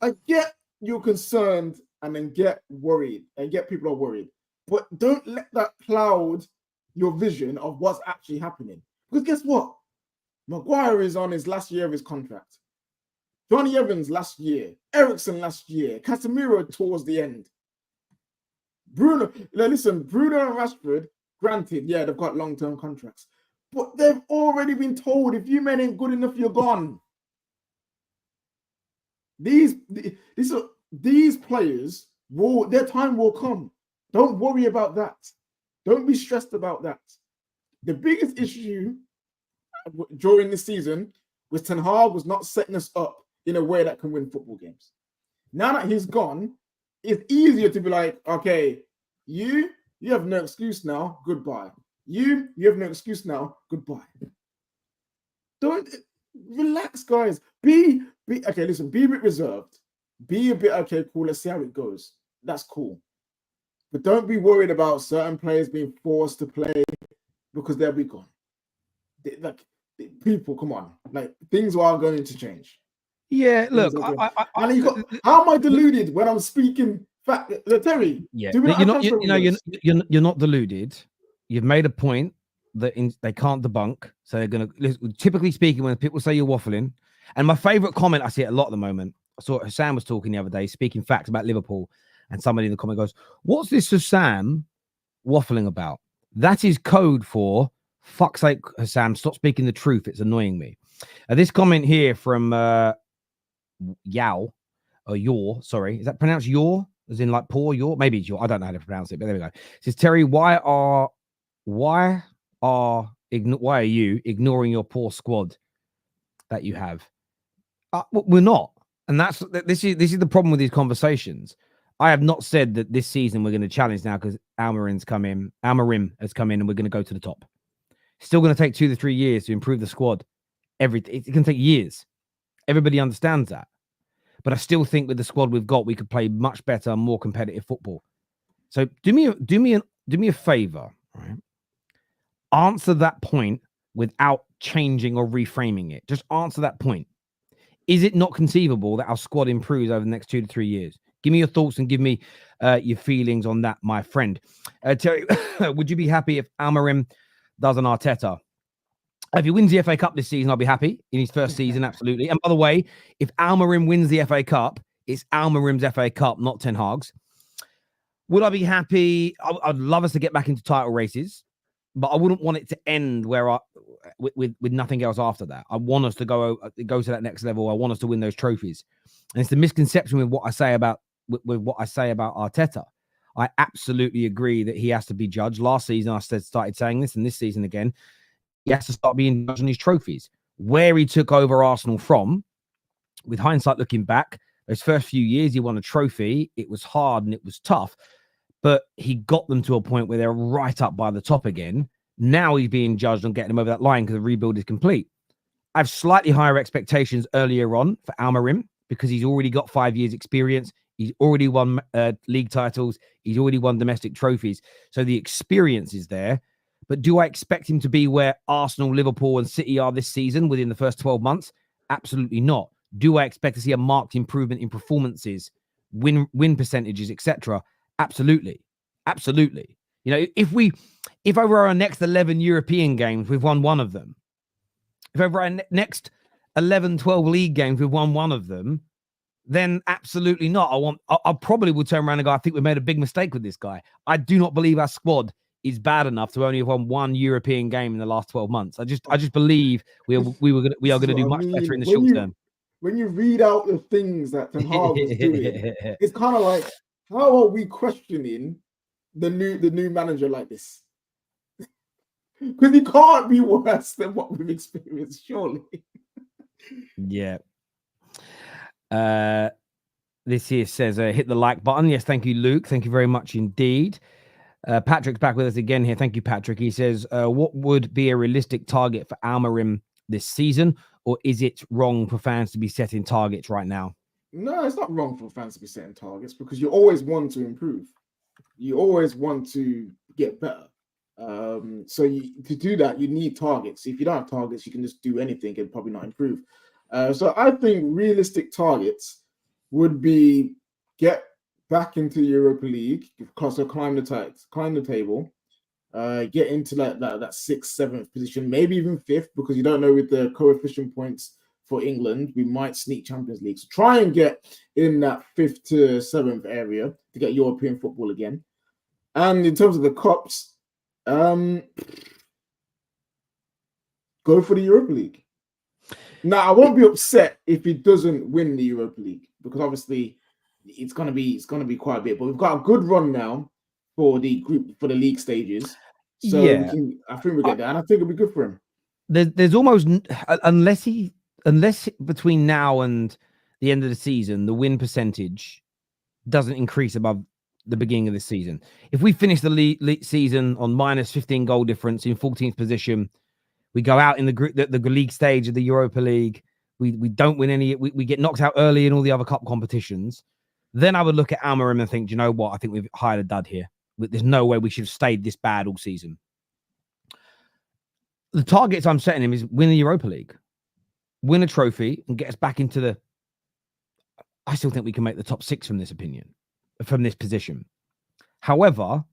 I get you're concerned and then get worried and get people are worried, but don't let that cloud your vision of what's actually happening. Because guess what? Maguire is on his last year of his contract. Johnny Evans last year. Ericsson last year. Casemiro towards the end. Bruno and Rashford, granted, yeah, they've got long-term contracts, but they've already been told if you men ain't good enough, you're gone. These players their time will come. Don't worry about that. Don't be stressed about that. The biggest issue during this season was Ten Hag was not setting us up in a way that can win football games. Now that he's gone, it's easier to be like, okay, you have no excuse now, goodbye. You have no excuse now, goodbye. Don't relax, guys. Be okay, listen, be a bit reserved. Be a bit, okay, cool, let's see how it goes. That's cool. But don't be worried about certain players being forced to play because they'll be gone. People, come on. Like, things are going to change. Yeah, look, how am I deluded when I'm speaking fact? Terry, yeah, you're not deluded. You've made a point that they can't debunk. So they're going to, typically speaking, when people say you're waffling, and my favorite comment, I see it a lot at the moment. I saw Hassan was talking the other day, speaking facts about Liverpool, and somebody in the comment goes, "What's this Hassan waffling about?" That is code for fuck's sake, Hassan, stop speaking the truth. It's annoying me. This comment here from Yao, or Yor, sorry, is that pronounced Yor? As in like poor Yor? Maybe it's Yor. I don't know how to pronounce it, but there we go. It says, Terry, why are you ignoring your poor squad that you have? We're not, and this is the problem with these conversations. I have not said that this season we're going to challenge now because Amorim has come in, and we're going to go to the top. Still going to take 2 to 3 years to improve the squad. It can take years. Everybody understands that. But I still think with the squad we've got, we could play much better, more competitive football. So do me a favor, right? Answer that point without changing or reframing it. Just answer that point. Is it not conceivable that our squad improves over the next 2 to 3 years? Give me your thoughts and give me your feelings on that, my friend. Terry, would you be happy if Amorim does an Arteta? If he wins the FA Cup this season, I'll be happy in his first season, absolutely. And by the way, if Amorim wins the FA Cup, it's Almarim's FA Cup, not Ten Hag's. Would I be happy? I'd love us to get back into title races, but I wouldn't want it to end with nothing else after that. I want us to go to that next level. I want us to win those trophies. And it's the misconception with what I say about Arteta. I absolutely agree that he has to be judged. Last season, I started saying this, and this season again, he has to start being judged on his trophies. Where he took over Arsenal from, with hindsight looking back, those first few years he won a trophy. It was hard and it was tough, but he got them to a point where they're right up by the top again. Now he's being judged on getting them over that line because the rebuild is complete. I have slightly higher expectations earlier on for Amorim because he's already got 5 years experience. He's already won league titles. He's already won domestic trophies. So the experience is there. But do I expect him to be where Arsenal, Liverpool, and City are this season within the first 12 months? Absolutely not. Do I expect to see a marked improvement in performances, win percentages, etc.? Absolutely. Absolutely. You know, if over our next 11 European games, we've won one of them. If over our next 11, 12 league games, we've won one of them, then absolutely not. I probably would turn around and go, I think we made a big mistake with this guy. I do not believe our squad is bad enough to only have won one European game in the last 12 months. I just believe we are going to do much better in the short term. When you read out the things that Ten Hag was doing, it's kind of like, how are we questioning the new manager like this? Because he can't be worse than what we've experienced, surely. Yeah. This here says, hit the like button. Yes, thank you, Luke. Thank you very much indeed. Patrick's back with us again here. Thank you, Patrick. He says, what would be a realistic target for Amorim this season? Or is it wrong for fans to be setting targets right now? No, it's not wrong for fans to be setting targets because you always want to improve. You always want to get better. So to do that, you need targets. If you don't have targets, you can just do anything and probably not improve. So I think realistic targets would be get back into the Europa League, so climb the table, get into that 6th, 7th position, maybe even 5th, because you don't know with the coefficient points for England, we might sneak Champions League. So try and get in that 5th to 7th area to get European football again. And in terms of the cups, go for the Europa League. Now, I won't be upset if he doesn't win the Europa League because obviously it's gonna be quite a bit. But we've got a good run now for the league stages, so Yeah. I think we'll get there, and I think it'll be good for him. There's almost unless between now and the end of the season the win percentage doesn't increase above the beginning of the season. If we finish the league season on minus 15 goal difference in 14th position, we go out in the league stage of the Europa League. We don't win any. We get knocked out early in all the other cup competitions. Then I would look at Amorim and think, do you know what? I think we've hired a dud here. There's no way we should have stayed this bad all season. The targets I'm setting him is win the Europa League, win a trophy, and get us back into the. I still think we can make the top 6 from this position. However,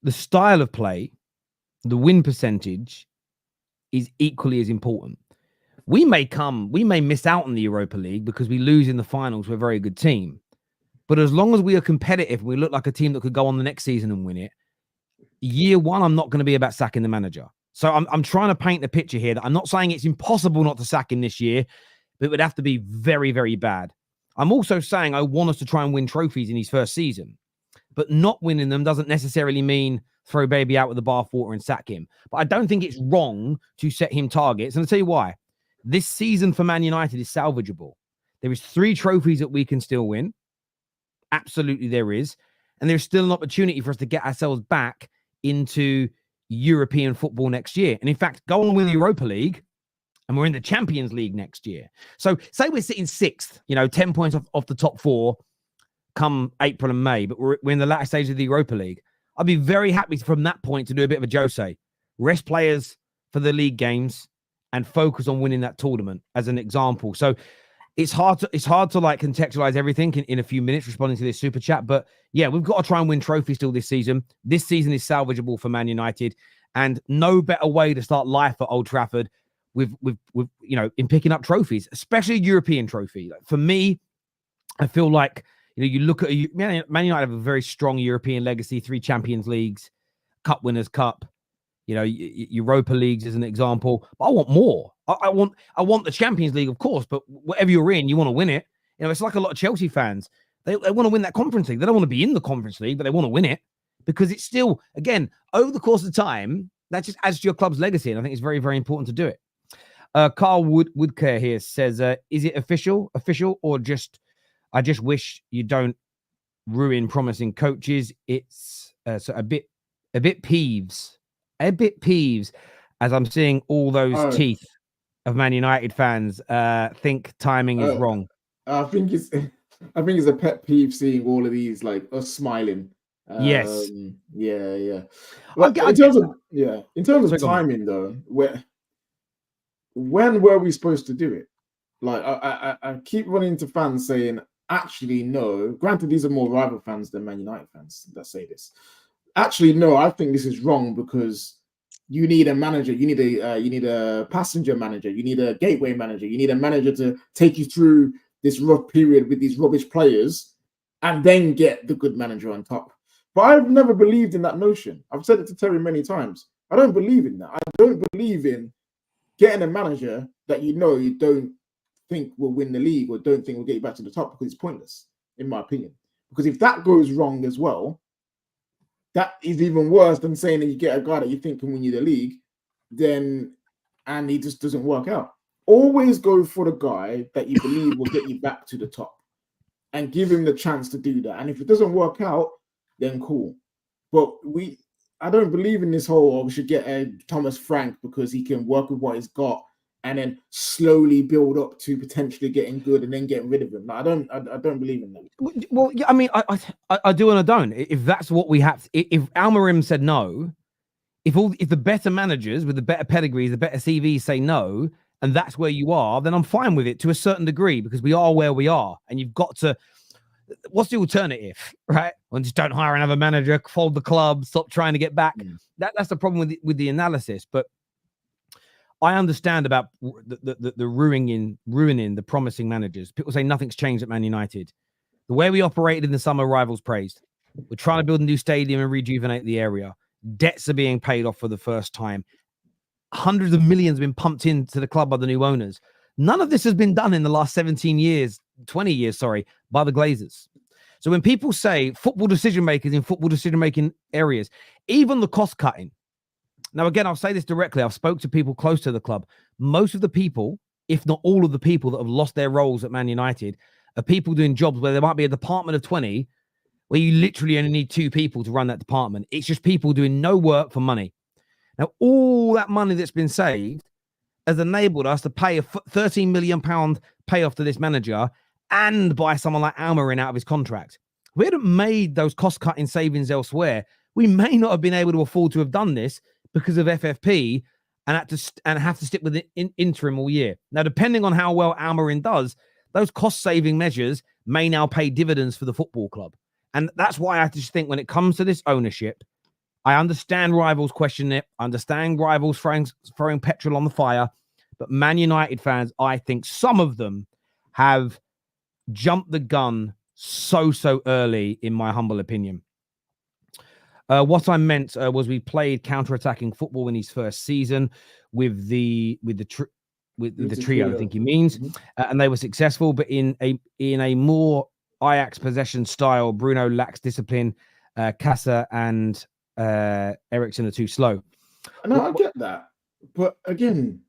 the style of play, the win percentage, is equally as important. We may miss out on the Europa League because we lose in the finals to a very good team. But as long as we are competitive, we look like a team that could go on the next season and win it. Year one, I'm not going to be about sacking the manager. So I'm trying to paint a picture here that I'm not saying it's impossible not to sack him this year, but it would have to be very, very bad. I'm also saying I want us to try and win trophies in his first season, but not winning them doesn't necessarily mean throw baby out with the bathwater and sack him. But I don't think it's wrong to set him targets. And I'll tell you why. This season for Man United is salvageable. There is 3 trophies that we can still win. Absolutely there is. And there's still an opportunity for us to get ourselves back into European football next year. And in fact, go on win the Europa League and we're in the Champions League next year. So say we're sitting 6th, 10 points off the top 4 come April and May, but we're in the latter stage of the Europa League. I'd be very happy from that point to do a bit of a Jose. Rest players for the league games and focus on winning that tournament as an example. So it's hard to like contextualize everything in a few minutes responding to this super chat. But yeah, we've got to try and win trophies still this season. This season is salvageable for Man United, and no better way to start life at Old Trafford with in picking up trophies, especially a European trophy. Like, for me, I feel like you look at Man United have a very strong European legacy, 3 Champions Leagues, Cup Winners' Cup. Europa Leagues as an example. But I want more. I want the Champions League, of course, but whatever you're in, you want to win it. It's like a lot of Chelsea fans. They want to win that Conference League. They don't want to be in the Conference League, but they want to win it because it's still, again, over the course of time, that just adds to your club's legacy. And I think it's very, very important to do it. Carl Woodcare here says, is it official or just, I just wish you don't ruin promising coaches. It's so a bit peeves as I'm seeing all those teeth of Man United fans think timing is wrong. I think it's a pet peeve seeing all of these like us smiling. Yes. Yeah. But in terms of timing though, when were we supposed to do it? Like I keep running into fans saying, actually no. Granted, these are more rival fans than Man United fans that say this. Actually, no, I think this is wrong because you need a manager, you need a passenger manager, you need a gateway manager, you need a manager to take you through this rough period with these rubbish players and then get the good manager on top. But I've never believed in that notion. I've said it to Terry many times. I don't believe in that. I don't believe in getting a manager that you don't think will win the league or don't think will get you back to the top because it's pointless, in my opinion. Because if that goes wrong as well, that is even worse than saying that you get a guy that you think can win you the league, and he just doesn't work out. Always go for the guy that you believe will get you back to the top. and give him the chance to do that. And if it doesn't work out, then cool. But I don't believe in this whole, we should get a Thomas Frank because he can work with what he's got and then slowly build up to potentially getting good and then getting rid of him. I don't believe in that. Well, yeah, I mean, I do and I don't. If that's what we have, if Amorim said no, if the better managers with the better pedigrees, the better CVs say no, and that's where you are, then I'm fine with it to a certain degree because we are where we are, and you've got to. What's the alternative, right? Well, just don't hire another manager, fold the club, stop trying to get back. That's the problem with the analysis. But I understand about the ruining the promising managers. People say nothing's changed at Man United. The way we operated in the summer, rivals praised. We're trying to build a new stadium and rejuvenate the area. Debts are being paid off for the first time. Hundreds of millions have been pumped into the club by the new owners. None of this has been done in the last 20 years, by the Glazers. So when people say football decision makers in football decision-making areas, even the cost cutting. Now, again, I'll say this directly. I've spoke to people close to the club. Most of the people, if not all of the people that have lost their roles at Man United, are people doing jobs where there might be a department of 20 where you literally only need 2 people to run that department. It's just people doing no work for money. Now, all that money that's been saved has enabled us to pay a £13 million payoff to this manager and buy someone like Amorim out of his contract. If we hadn't made those cost-cutting savings elsewhere, we may not have been able to afford to have done this because of FFP and have to stick with it interim all year. Now, depending on how well Amorim does, those cost-saving measures may now pay dividends for the football club. And that's why I just think when it comes to this ownership, I understand rivals questioning it. I understand rivals throwing petrol on the fire. But Man United fans, I think some of them have jumped the gun so early, in my humble opinion. What I meant was we played counter-attacking football in his first season with the trio, I think he means, and they were successful. But in a more Ajax possession style, Bruno lacks discipline. Casa and Eriksen are too slow. No, I get that, but again,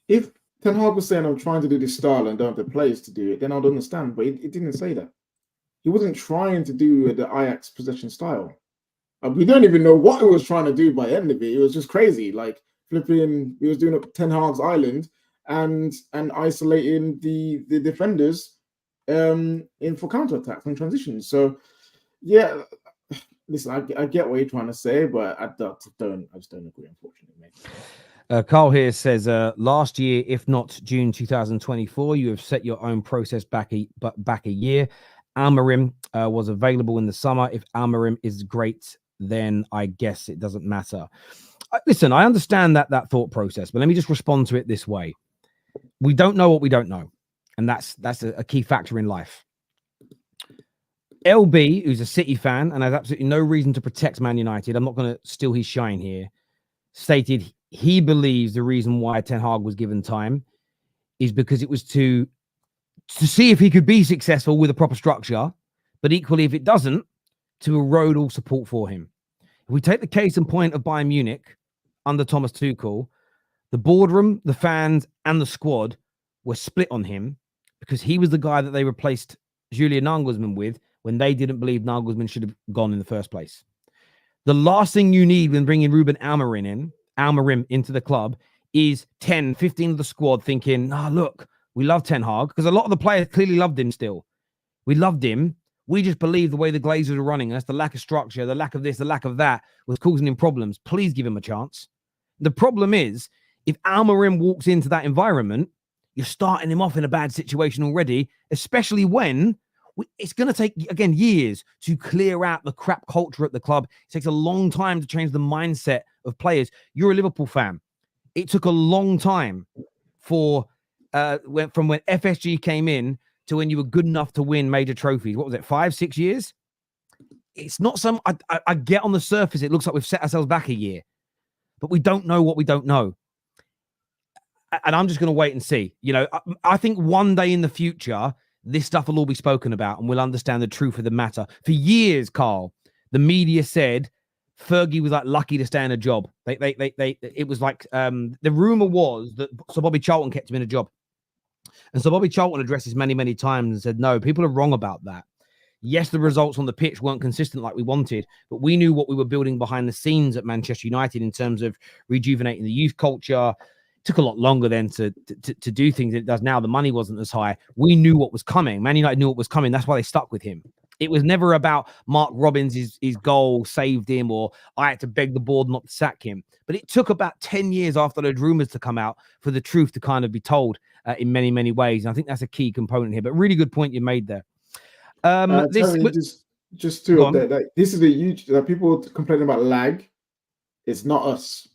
if Ten Hag was saying I'm trying to do this style and don't have the players to do it, then I'd understand. But it didn't say that. He wasn't trying to do the Ajax possession style. We don't even know what he was trying to do by the end of it. It was just crazy, like flipping. He was doing up Ten Hag's island and isolating the defenders in for counterattacks and transitions. So yeah. Listen, I get what you're trying to say, but I just don't agree, unfortunately, mate. Carl here says, last year, if not June 2024, you have set your own process back a year. Amorim was available in the summer. If Amorim is great, then I guess it doesn't matter. Listen, I understand that thought process, but let me just respond to it this way. We don't know what we don't know, and that's a key factor in life. LB, who's a City fan and has absolutely no reason to protect Man United, I'm not going to steal his shine here, stated he believes the reason why Ten Hag was given time is because it was to see if he could be successful with a proper structure, but equally, if it doesn't, to erode all support for him. If we take the case in point of Bayern Munich under Thomas Tuchel, the boardroom, the fans, and the squad were split on him because he was the guy that they replaced Julian Nagelsmann with when they didn't believe Nagelsmann should have gone in the first place. The last thing you need when bringing Ruben Amorim into the club is 10, 15 of the squad thinking, look, we love Ten Hag, because a lot of the players clearly loved him still. We loved him. We just believe the way the Glazers are running us, the lack of structure, the lack of this, the lack of that, was causing him problems. Please give him a chance. The problem is, if Amorim walks into that environment, you're starting him off in a bad situation already, especially when it's going to take, again, years to clear out the crap culture at the club. It takes a long time to change the mindset of players. You're a Liverpool fan. It took a long time from when FSG came in to when you were good enough to win major trophies. What was it, 5-6 years? It's not I get on the surface, it looks like we've set ourselves back a year, but we don't know what we don't know. And I'm just going to wait and see. I think one day in the future, this stuff will all be spoken about and we'll understand the truth of the matter. For years, Carl, the media said Fergie was like lucky to stay in a job. It was like the rumor was that Sir Bobby Charlton kept him in a job. And so Bobby Charlton addressed this many, many times and said, no, people are wrong about that. Yes, the results on the pitch weren't consistent like we wanted, but we knew what we were building behind the scenes at Manchester United in terms of rejuvenating the youth culture. It took a lot longer then to do things than it does now. The money wasn't as high. We knew what was coming. Man United knew what was coming. That's why they stuck with him. It was never about Mark Robbins, his goal saved him, or I had to beg the board not to sack him. But it took about 10 years after those rumors to come out for the truth to kind of be told in many, many ways. And I think that's a key component here. But really good point you made there. Just to update, like, this is a huge, like, people complaining about lag. It's not us.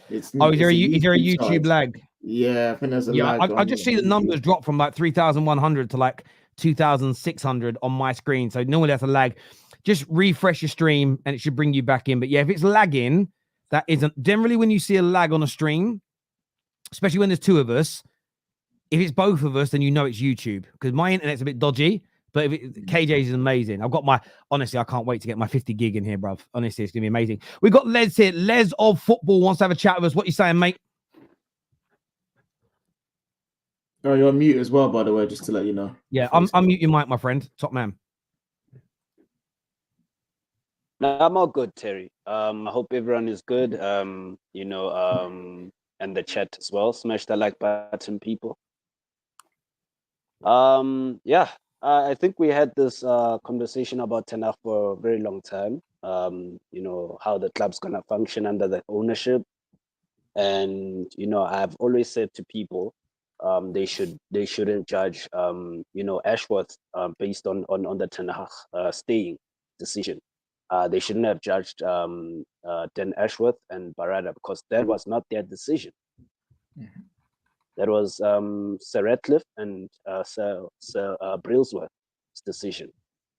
Is there a YouTube lag? Yeah, I think there's a lag. I just see the numbers drop from like 3,100 to like 2,600 on my screen. So normally that's a lag. Just refresh your stream and it should bring you back in. But yeah, if it's lagging, that isn't generally when you see a lag on a stream, especially when there's two of us. If it's both of us, then you know it's YouTube because my internet's a bit dodgy. But KJ's is amazing. Honestly, I can't wait to get my 50 gig in here, bruv. Honestly, it's going to be amazing. We've got Les here. Les of Football wants to have a chat with us. What you saying, mate? Oh, you're on mute as well, by the way, just to let you know. Yeah, unmute your mic, my friend. Top man. No, I'm all good, Terry. I hope everyone is good. And the chat as well. Smash the like button, people. I think we had this conversation about Ten Hag for a very long time. How the club's gonna function under the ownership, and I've always said to people, they shouldn't judge Ashworth based on the Ten Hag staying decision. They shouldn't have judged Dan Ashworth and Barada because that was not their decision. Mm-hmm. That was Sir Ratcliffe and Sir Brailsworth's decision,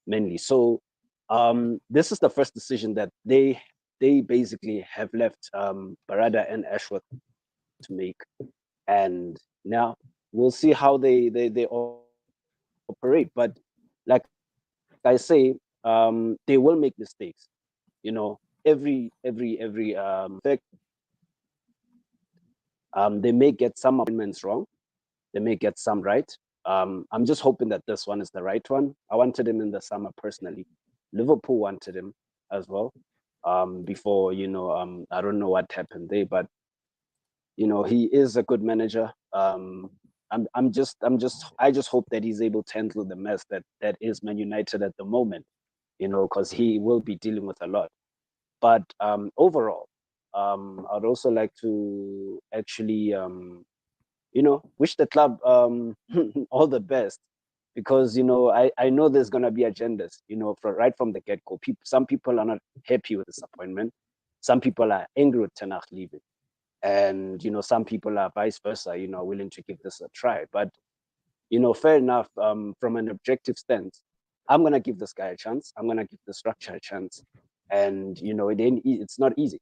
mainly. So this is the first decision that they basically have left Barada and Ashworth to make, and now we'll see how they operate. But like I say, they will make mistakes. Every fact. They may get some appointments wrong. They may get some right. I'm just hoping that this one is the right one. I wanted him in the summer personally. Liverpool wanted him as well. Before, I don't know what happened there, but he is a good manager. I just hope that he's able to handle the mess that is Man United at the moment, because he will be dealing with a lot. But overall, I'd also like to actually, wish the club all the best, because I know there's gonna be agendas, right from the get-go. Some people are not happy with this appointment. Some people are angry with Ten Hag leaving, and some people are vice versa, willing to give this a try. But fair enough. From an objective stance, I'm gonna give this guy a chance. I'm gonna give the structure a chance, and it's not easy.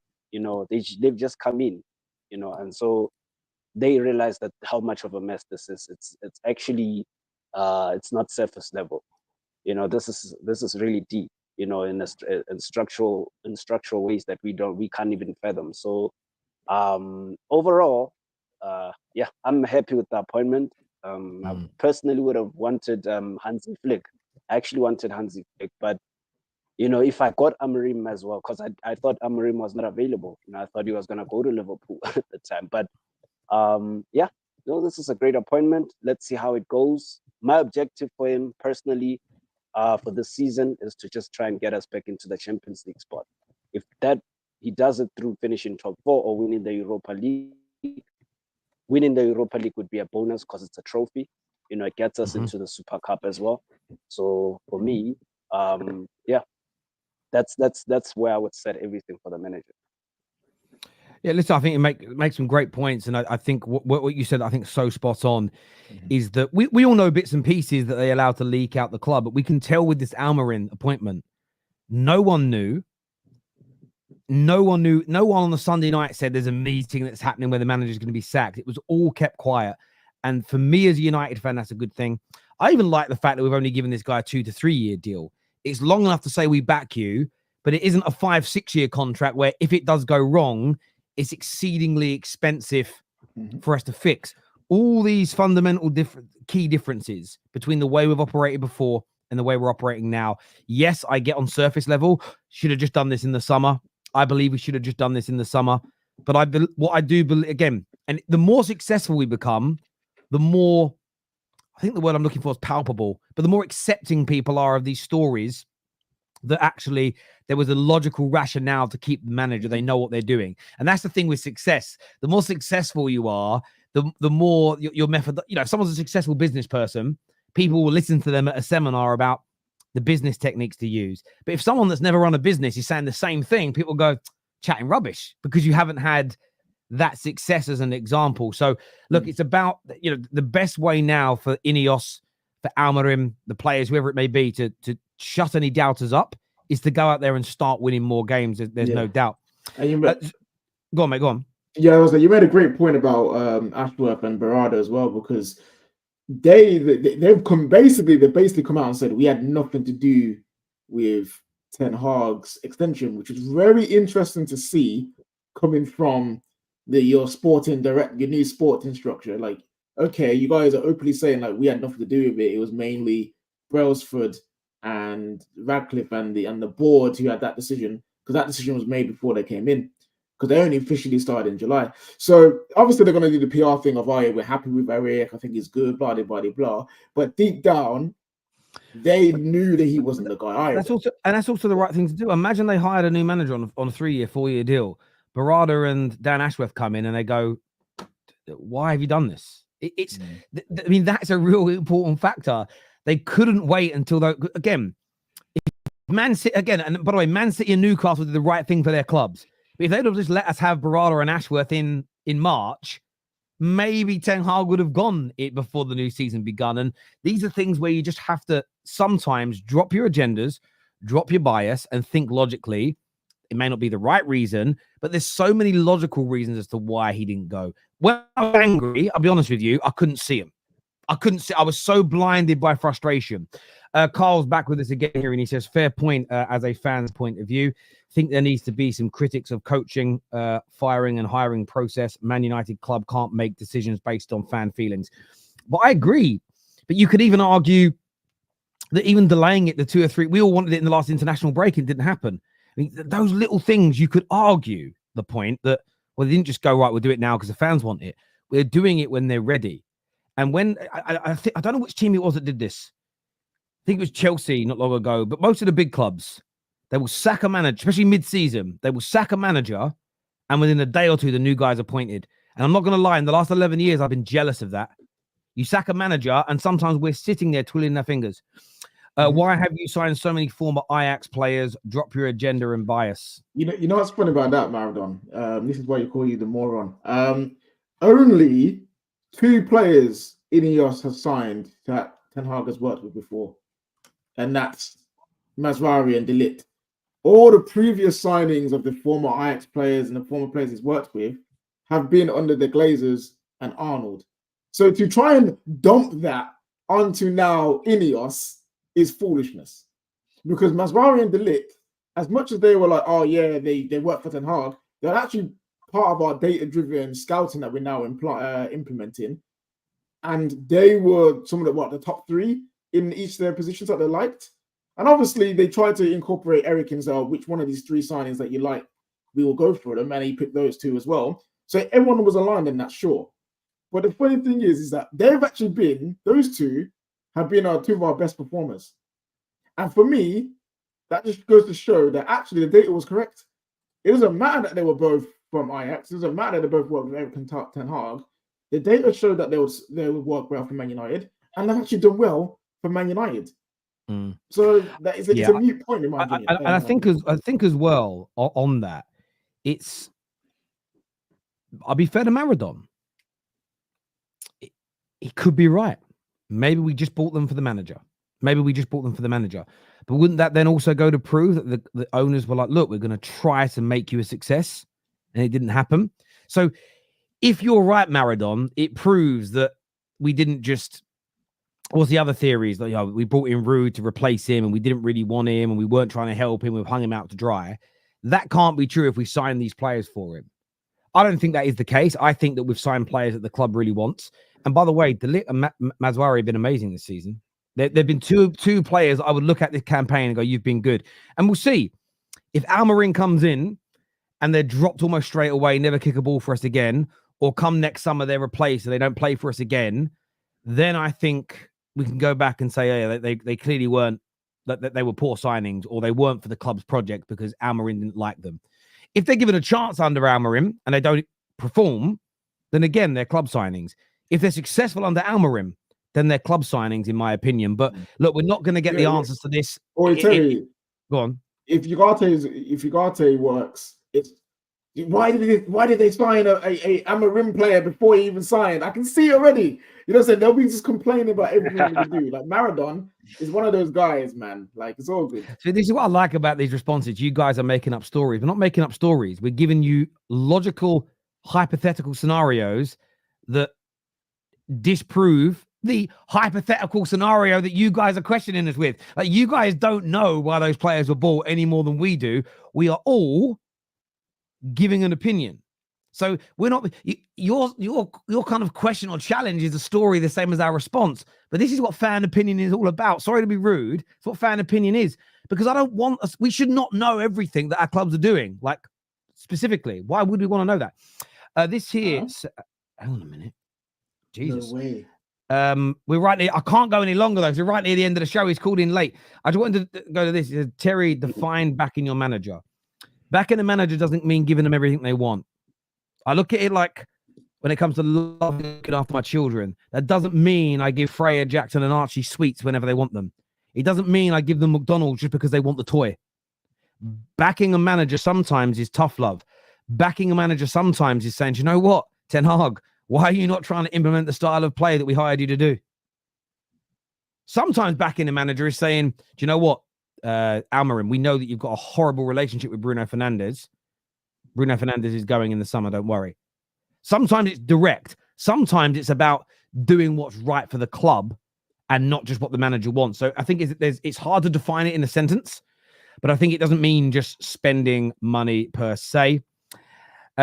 They've just come in, and so they realize that how much of a mess this is. It's actually it's not surface level. This is really deep. In structural ways that we can't even fathom. So overall, I'm happy with the appointment. I personally would have wanted Hansi Flick. I actually wanted Hansi Flick, but if I got Amorim as well, because I thought Amorim was not available. I thought he was going to go to Liverpool at the time. But this is a great appointment. Let's see how it goes. My objective for him personally for this season is to just try and get us back into the Champions League spot. If that he does it through finishing top 4 or winning the Europa League, winning the Europa League would be a bonus because it's a trophy. It gets us into the Super Cup as well. So for me, that's where I would set everything for the manager. Yeah, listen, I think it makes some great points, and I think what you said, I think, so spot on, is that we all know bits and pieces that they allowed to leak out the club, but we can tell with this Amorim appointment, no one knew. No one on the Sunday night said there's a meeting that's happening where the manager's going to be sacked. It was all kept quiet, and for me as a United fan, that's a good thing. I even like the fact that we've only given this guy a 2 to 3 year deal. It's long enough to say we back you, but it isn't a 5-6 year contract where if it does go wrong, it's exceedingly expensive for us to fix. all these fundamental key differences between the way we've operated before and the way we're operating now. Yes, I get on surface level, should have just done this in the summer. I believe we should have just done this in the summer. But what I do believe, again, and the more successful we become, the more, I think the word I'm looking for is palpable, but the more accepting people are of these stories that actually there was a logical rationale to keep the manager. They know what they're doing. And that's the thing with success. The more successful you are, the more your method, if someone's a successful business person, people will listen to them at a seminar about the business techniques to use. But if someone that's never run a business is saying the same thing, people go chatting rubbish because you haven't had that success as an example. So look, it's about, the best way now for Ineos, for Amorim, the players, whoever it may be, to shut any doubters up is to go out there and start winning more games. There's no doubt. And go on, mate, go on. Yeah, I was like, you made a great point about Ashworth and Berardo as well, because they've basically come out and said we had nothing to do with Ten Hag's extension, which is very interesting to see coming from your new sporting structure. Like, okay, you guys are openly saying like we had nothing to do with it. It was mainly Brailsford and Radcliffe and the board who had that decision, because that decision was made before they came in, because they only officially started in July. So obviously they're going to do the PR thing of, oh, yeah, we're happy with Eric, I think he's good, blah, blah, blah, blah. But deep down, they knew that he wasn't the guy. That's also the right thing to do. Imagine they hired a new manager on a 3-year, 4-year deal. Berardo and Dan Ashworth come in and they go, why have you done this? I mean, that's a real important factor. They couldn't wait until again, Man City, and by the way, Man City and Newcastle did the right thing for their clubs. But if they'd have just let us have Berardo and Ashworth in March, maybe Ten Hag would have gone it before the new season begun. And these are things where you just have to sometimes drop your agendas, drop your bias, and think logically. It may not be the right reason, but there's so many logical reasons as to why he didn't go. When I was angry, I'll be honest with you, I couldn't see him. I was so blinded by frustration. Carl's back with us again here, and he says, fair point as a fan's point of view. Think there needs to be some critics of coaching, firing and hiring process. Man United club can't make decisions based on fan feelings. But I agree. But you could even argue that even delaying it the 2 or 3, we all wanted it in the last international break, it didn't happen. I mean, those little things, you could argue the point that, well, they didn't just go, right, we'll do it now because the fans want it. We're doing it when they're ready. And when I don't know which team it was that did this. I think it was Chelsea not long ago, but most of the big clubs, they will sack a manager, especially mid-season. They will sack a manager, and within a day or two, the new guy's appointed. And I'm not going to lie, in the last 11 years, I've been jealous of that. You sack a manager, and sometimes we're sitting there twiddling our fingers. Why have you signed so many former Ajax players? Drop your agenda and bias. You know what's funny about that, Maradon? This is why you call you the moron. Only 2 players Ineos have signed that Ten Hag has worked with before, and that's Masraoui and De Ligt. All the previous signings of the former Ajax players and the former players he's worked with have been under the Glazers and Arnold. So to try and dump that onto now Ineos is foolishness, because Masraoui and De Ligt, as much as they were like, oh yeah, they work for Ten Hag, they're actually part of our data-driven scouting that we're now implementing. And they were some of the top 3 in each of their positions that they liked. And obviously, they tried to incorporate Eric in, which one of these 3 signings that you like, we will go for them. And he picked those 2 as well. So everyone was aligned in that, sure. But the funny thing is that those 2 have been 2 of our best performers. And for me, that just goes to show that actually the data was correct. It doesn't matter that they were both from Ajax. It doesn't matter that they both worked with Eric and Ten Hag. The data showed that they would work well for Man United, and they've actually done well for Man United. So that is it's a mute point in my opinion. And I think as well on that, I'll be fair to Maradon. He could be right. Maybe we just bought them for the manager. But wouldn't that then also go to prove that the owners were like, look, we're going to try to make you a success, and it didn't happen? So if you're right, Maradon, it proves that we didn't just. What's the other theories? That we brought in Rude to replace him, and we didn't really want him, and we weren't trying to help him. We've hung him out to dry. That can't be true if we sign these players for him. I don't think that is the case. I think that we've signed players that the club really wants, And by the way, Delit and Mazwari have been amazing this season. There've been two players I would look at this campaign and go, you've been good. And we'll see if Amorim comes in and they're dropped almost straight away, never kick a ball for us again, or come next summer they're replaced and they don't play for us again, then I think we can go back and say, yeah, they clearly weren't, that they were poor signings, or they weren't for the club's project because Amorim didn't like them. If they're given a chance under Amorim and they don't perform, then again, they're club signings. If they're successful under Amorim, then they're club signings, in my opinion. But look, we're not going to get the answers to this. Or Terry, go on. If Ugarte works, it's why did they sign a Amorim player before he even signed? I can see already. You know what I'm saying? They'll be just complaining about everything they do. Like Maradon is one of those guys, man. Like, it's all good. So this is what I like about these responses. You guys are making up stories. We're not making up stories. We're giving you logical, hypothetical scenarios that disprove the hypothetical scenario that you guys are questioning us with. Like, you guys don't know why those players were bought any more than we do. We are all giving an opinion. So we're not, your kind of question or challenge is a story the same as our response. But this is what fan opinion is all about. Sorry to be rude. It's what fan opinion is, because I don't want us, we should not know everything that our clubs are doing. Like, specifically, why would we want to know that? This here, hang on a minute. Jesus. No way. We're right near, I can't go any longer though, because we're right near the end of the show. He's called in late. I just wanted to go to this. Terry, define backing your manager. Backing a manager doesn't mean giving them everything they want. I look at it like when it comes to looking after my children, that doesn't mean I give Freya, Jackson, and Archie sweets whenever they want them. It doesn't mean I give them McDonald's just because they want the toy. Backing a manager sometimes is tough love. Backing a manager sometimes is saying, you know what, Ten Hag, why are you not trying to implement the style of play that we hired you to do? Sometimes backing a manager is saying, do you know what, Amorim, we know that you've got a horrible relationship with Bruno Fernandes. Bruno Fernandes is going in the summer, don't worry. Sometimes it's direct. Sometimes it's about doing what's right for the club and not just what the manager wants. So I think it's hard to define it in a sentence, but I think it doesn't mean just spending money per se.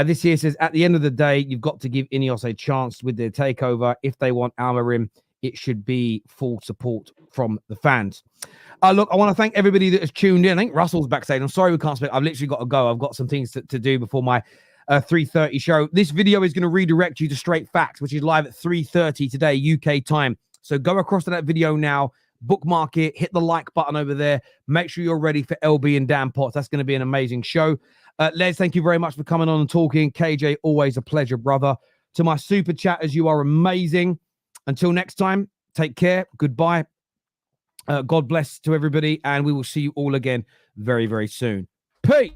This here says, at the end of the day, you've got to give Ineos a chance with their takeover. If they want Amorim, it should be full support from the fans. Look, I want to thank everybody that has tuned in. I think Russell's backstage. I'm sorry we can't speak. I've literally got to go. I've got some things to do before my 3:30 show. This video is going to redirect you to Straight Facts, which is live at 3:30 today, UK time. So go across to that video now, bookmark it, hit the like button over there. Make sure you're ready for LB and Dan Potts. That's going to be an amazing show. Les, thank you very much for coming on and talking. KJ, always a pleasure, brother. To my super chatters, you are amazing. Until next time, take care. Goodbye. God bless to everybody, and we will see you all again very, very soon. Peace.